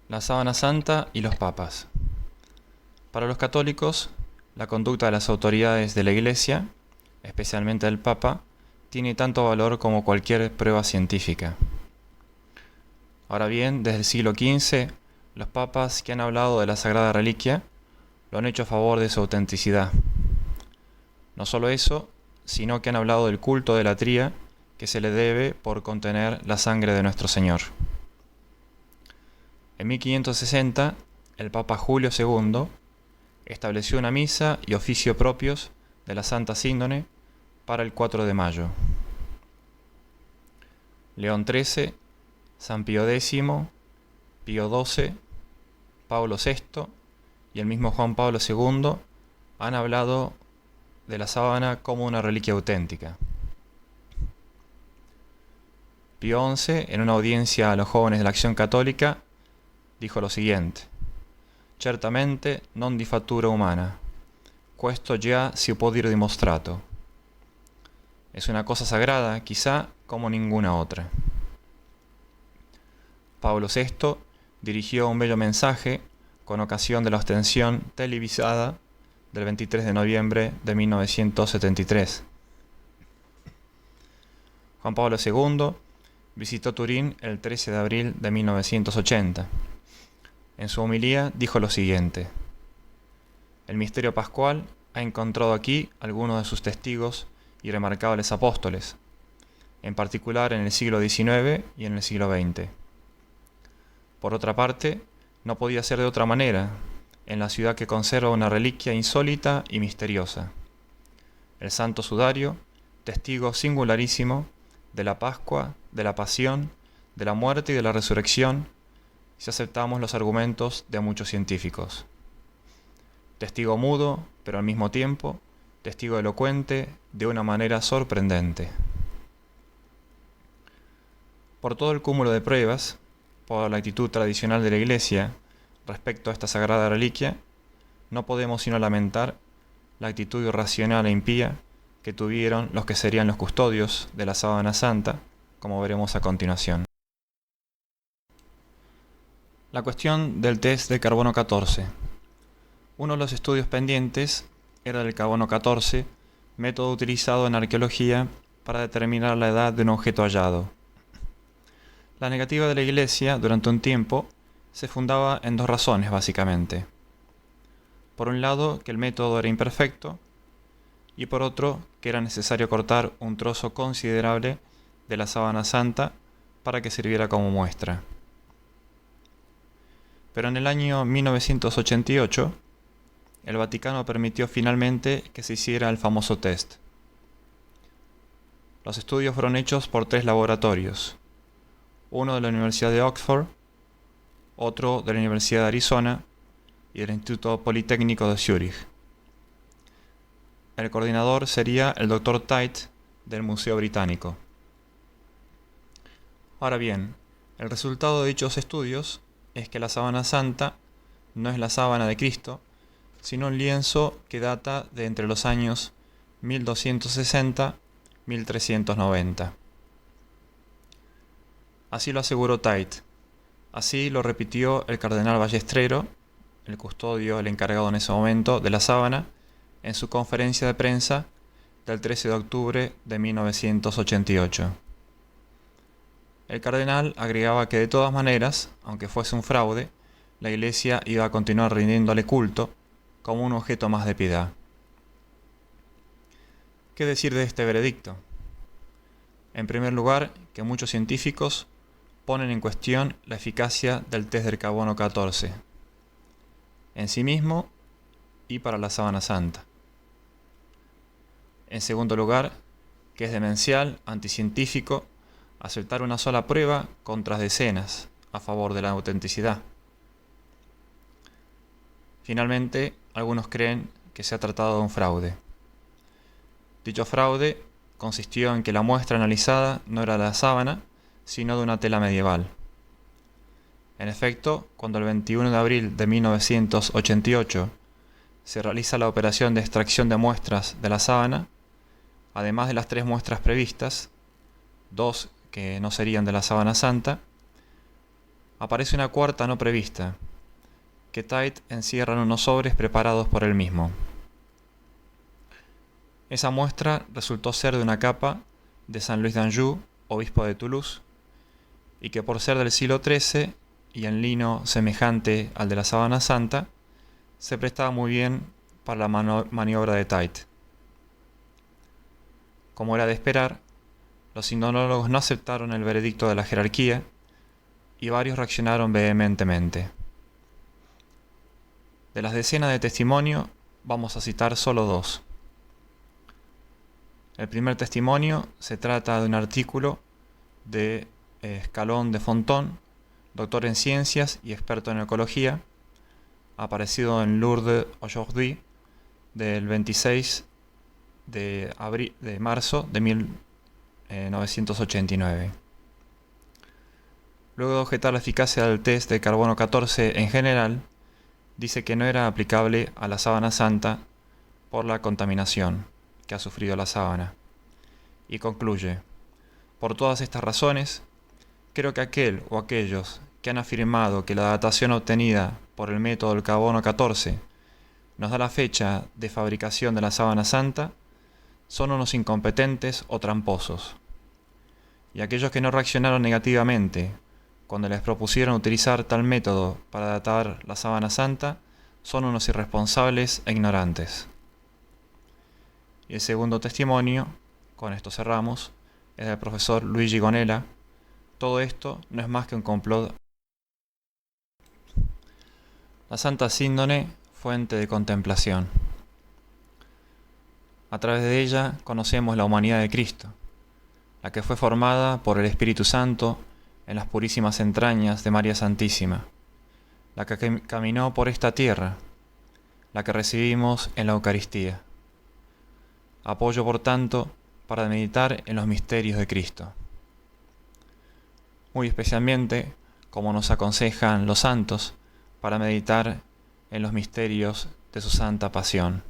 La sábana santa y los papas. Para los católicos, la conducta de las autoridades de la Iglesia, especialmente del Papa, tiene tanto valor como cualquier prueba científica. Ahora bien, desde el siglo XV, los papas que han hablado de la Sagrada Reliquia lo han hecho a favor de su autenticidad. No solo eso, sino que han hablado del culto de la tría que se le debe por contener la sangre de nuestro Señor. En 1560, el Papa Julio II estableció una misa y oficio propios de la Santa Síndone para el 4 de mayo. León XIII, San Pío X, Pío XII, Pablo VI y el mismo Juan Pablo II han hablado de la sábana como una reliquia auténtica. Pío XI, en una audiencia a los jóvenes de la Acción Católica, dijo lo siguiente: «Certamente non di fattura umana, questo già si può dire dimostrato». Es una cosa sagrada, quizá como ninguna otra. Pablo VI dirigió un bello mensaje con ocasión de la ostensión televisada del 23 de noviembre de 1973. Juan Pablo II visitó Turín el 13 de abril de 1980. En su homilía dijo lo siguiente: «El misterio pascual ha encontrado aquí algunos de sus testigos y remarcables apóstoles, en particular en el siglo XIX y en el siglo XX. Por otra parte, no podía ser de otra manera, en la ciudad que conserva una reliquia insólita y misteriosa: el Santo Sudario, testigo singularísimo de la Pascua, de la Pasión, de la muerte y de la resurrección, si aceptamos los argumentos de muchos científicos. Testigo mudo, pero al mismo tiempo, testigo elocuente de una manera sorprendente. Por todo el cúmulo de pruebas, por la actitud tradicional de la Iglesia respecto a esta sagrada reliquia, no podemos sino lamentar la actitud irracional e impía que tuvieron los que serían los custodios de la sábana santa, como veremos a continuación. La cuestión del test de carbono 14. Uno de los estudios pendientes era el carbono 14, método utilizado en arqueología para determinar la edad de un objeto hallado. La negativa de la Iglesia durante un tiempo se fundaba en dos razones básicamente. Por un lado, que el método era imperfecto, y por otro, que era necesario cortar un trozo considerable de la sábana santa para que sirviera como muestra. Pero en el año 1988, el Vaticano permitió finalmente que se hiciera el famoso test. Los estudios fueron hechos por 3 laboratorios: uno de la Universidad de Oxford, otro de la Universidad de Arizona y del Instituto Politécnico de Zúrich. El coordinador sería el Dr. Tait del Museo Británico. Ahora bien, el resultado de dichos estudios es que la sábana santa no es la sábana de Cristo, sino un lienzo que data de entre los años 1260 y 1390. Así lo aseguró Tait. Así lo repitió el cardenal Ballestrero, el custodio, el encargado en ese momento de la sábana, en su conferencia de prensa del 13 de octubre de 1988. El cardenal agregaba que de todas maneras, aunque fuese un fraude, la Iglesia iba a continuar rindiéndole culto como un objeto más de piedad. ¿Qué decir de este veredicto? En primer lugar, que muchos científicos ponen en cuestión la eficacia del test del carbono 14, en sí mismo y para la sábana santa. En segundo lugar, que es demencial, anticientífico, aceptar una sola prueba contra decenas a favor de la autenticidad. Finalmente, algunos creen que se ha tratado de un fraude. Dicho fraude consistió en que la muestra analizada no era la sábana, sino de una tela medieval. En efecto, cuando el 21 de abril de 1988 se realiza la operación de extracción de muestras de la sábana, además de las 3 muestras previstas, 2 que no serían de la sábana santa, aparece una cuarta no prevista, que Tait encierra en unos sobres preparados por él mismo. Esa muestra resultó ser de una capa de San Luis d'Anjou, obispo de Toulouse, y que por ser del siglo XIII y en lino semejante al de la sábana santa, se prestaba muy bien para la maniobra de Tait. Como era de esperar, los sinodólogos no aceptaron el veredicto de la jerarquía y varios reaccionaron vehementemente. De las decenas de testimonios, vamos a citar solo 2. El primer testimonio se trata de un artículo de Escalón de Fonton, doctor en ciencias y experto en ecología, aparecido en Lourdes Aujourd'hui del 26 de marzo de 1989. Luego de objetar la eficacia del test de carbono 14 en general, dice que no era aplicable a la sábana santa por la contaminación que ha sufrido la sábana, y concluye: por todas estas razones, creo que aquel o aquellos que han afirmado que la datación obtenida por el método del carbono 14 nos da la fecha de fabricación de la sábana santa son unos incompetentes o tramposos, y aquellos que no reaccionaron negativamente cuando les propusieron utilizar tal método para datar la sábana santa son unos irresponsables e ignorantes. Y el segundo testimonio, con esto cerramos, es del profesor Luigi Gonella. Todo esto no es más que un complot. La Santa Síndone, fuente de contemplación. A través de ella conocemos la humanidad de Cristo, la que fue formada por el Espíritu Santo en las purísimas entrañas de María Santísima, la que caminó por esta tierra, la que recibimos en la Eucaristía. Apoyo, por tanto, para meditar en los misterios de Cristo. Muy especialmente, como nos aconsejan los santos, para meditar en los misterios de su santa pasión.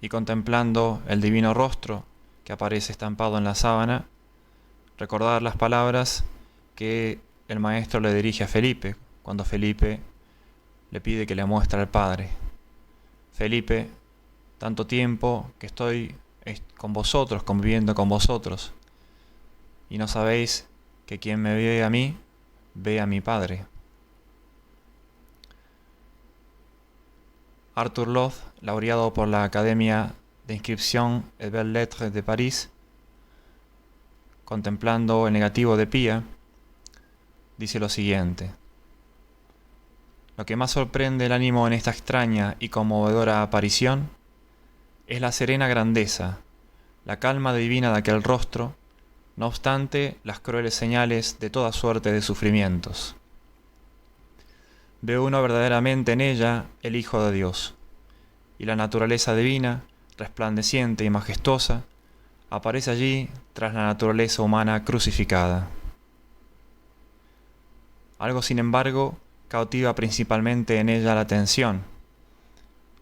Y contemplando el divino rostro que aparece estampado en la sábana, recordar las palabras que el Maestro le dirige a Felipe, cuando Felipe le pide que le muestre al Padre. Felipe, tanto tiempo que estoy con vosotros, conviviendo con vosotros, y no sabéis que quien me ve a mí, ve a mi Padre. Arthur Loth, laureado por la Academia de Inscripción et Belles Lettres de París, contemplando el negativo de Pía, dice lo siguiente: lo que más sorprende el ánimo en esta extraña y conmovedora aparición es la serena grandeza, la calma divina de aquel rostro, no obstante las crueles señales de toda suerte de sufrimientos. Ve uno verdaderamente en ella el Hijo de Dios, y la naturaleza divina, resplandeciente y majestuosa, aparece allí tras la naturaleza humana crucificada. Algo, sin embargo, cautiva principalmente en ella la atención,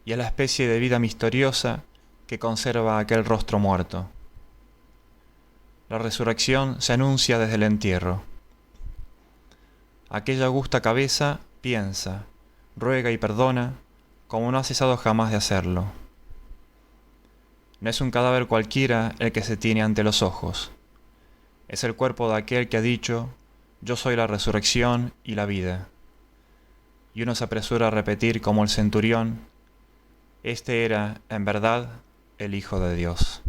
y es la especie de vida misteriosa que conserva aquel rostro muerto. La resurrección se anuncia desde el entierro. Aquella augusta cabeza piensa, ruega y perdona, como no ha cesado jamás de hacerlo. No es un cadáver cualquiera el que se tiene ante los ojos. Es el cuerpo de aquel que ha dicho: yo soy la resurrección y la vida. Y uno se apresura a repetir como el centurión: este era, en verdad, el Hijo de Dios.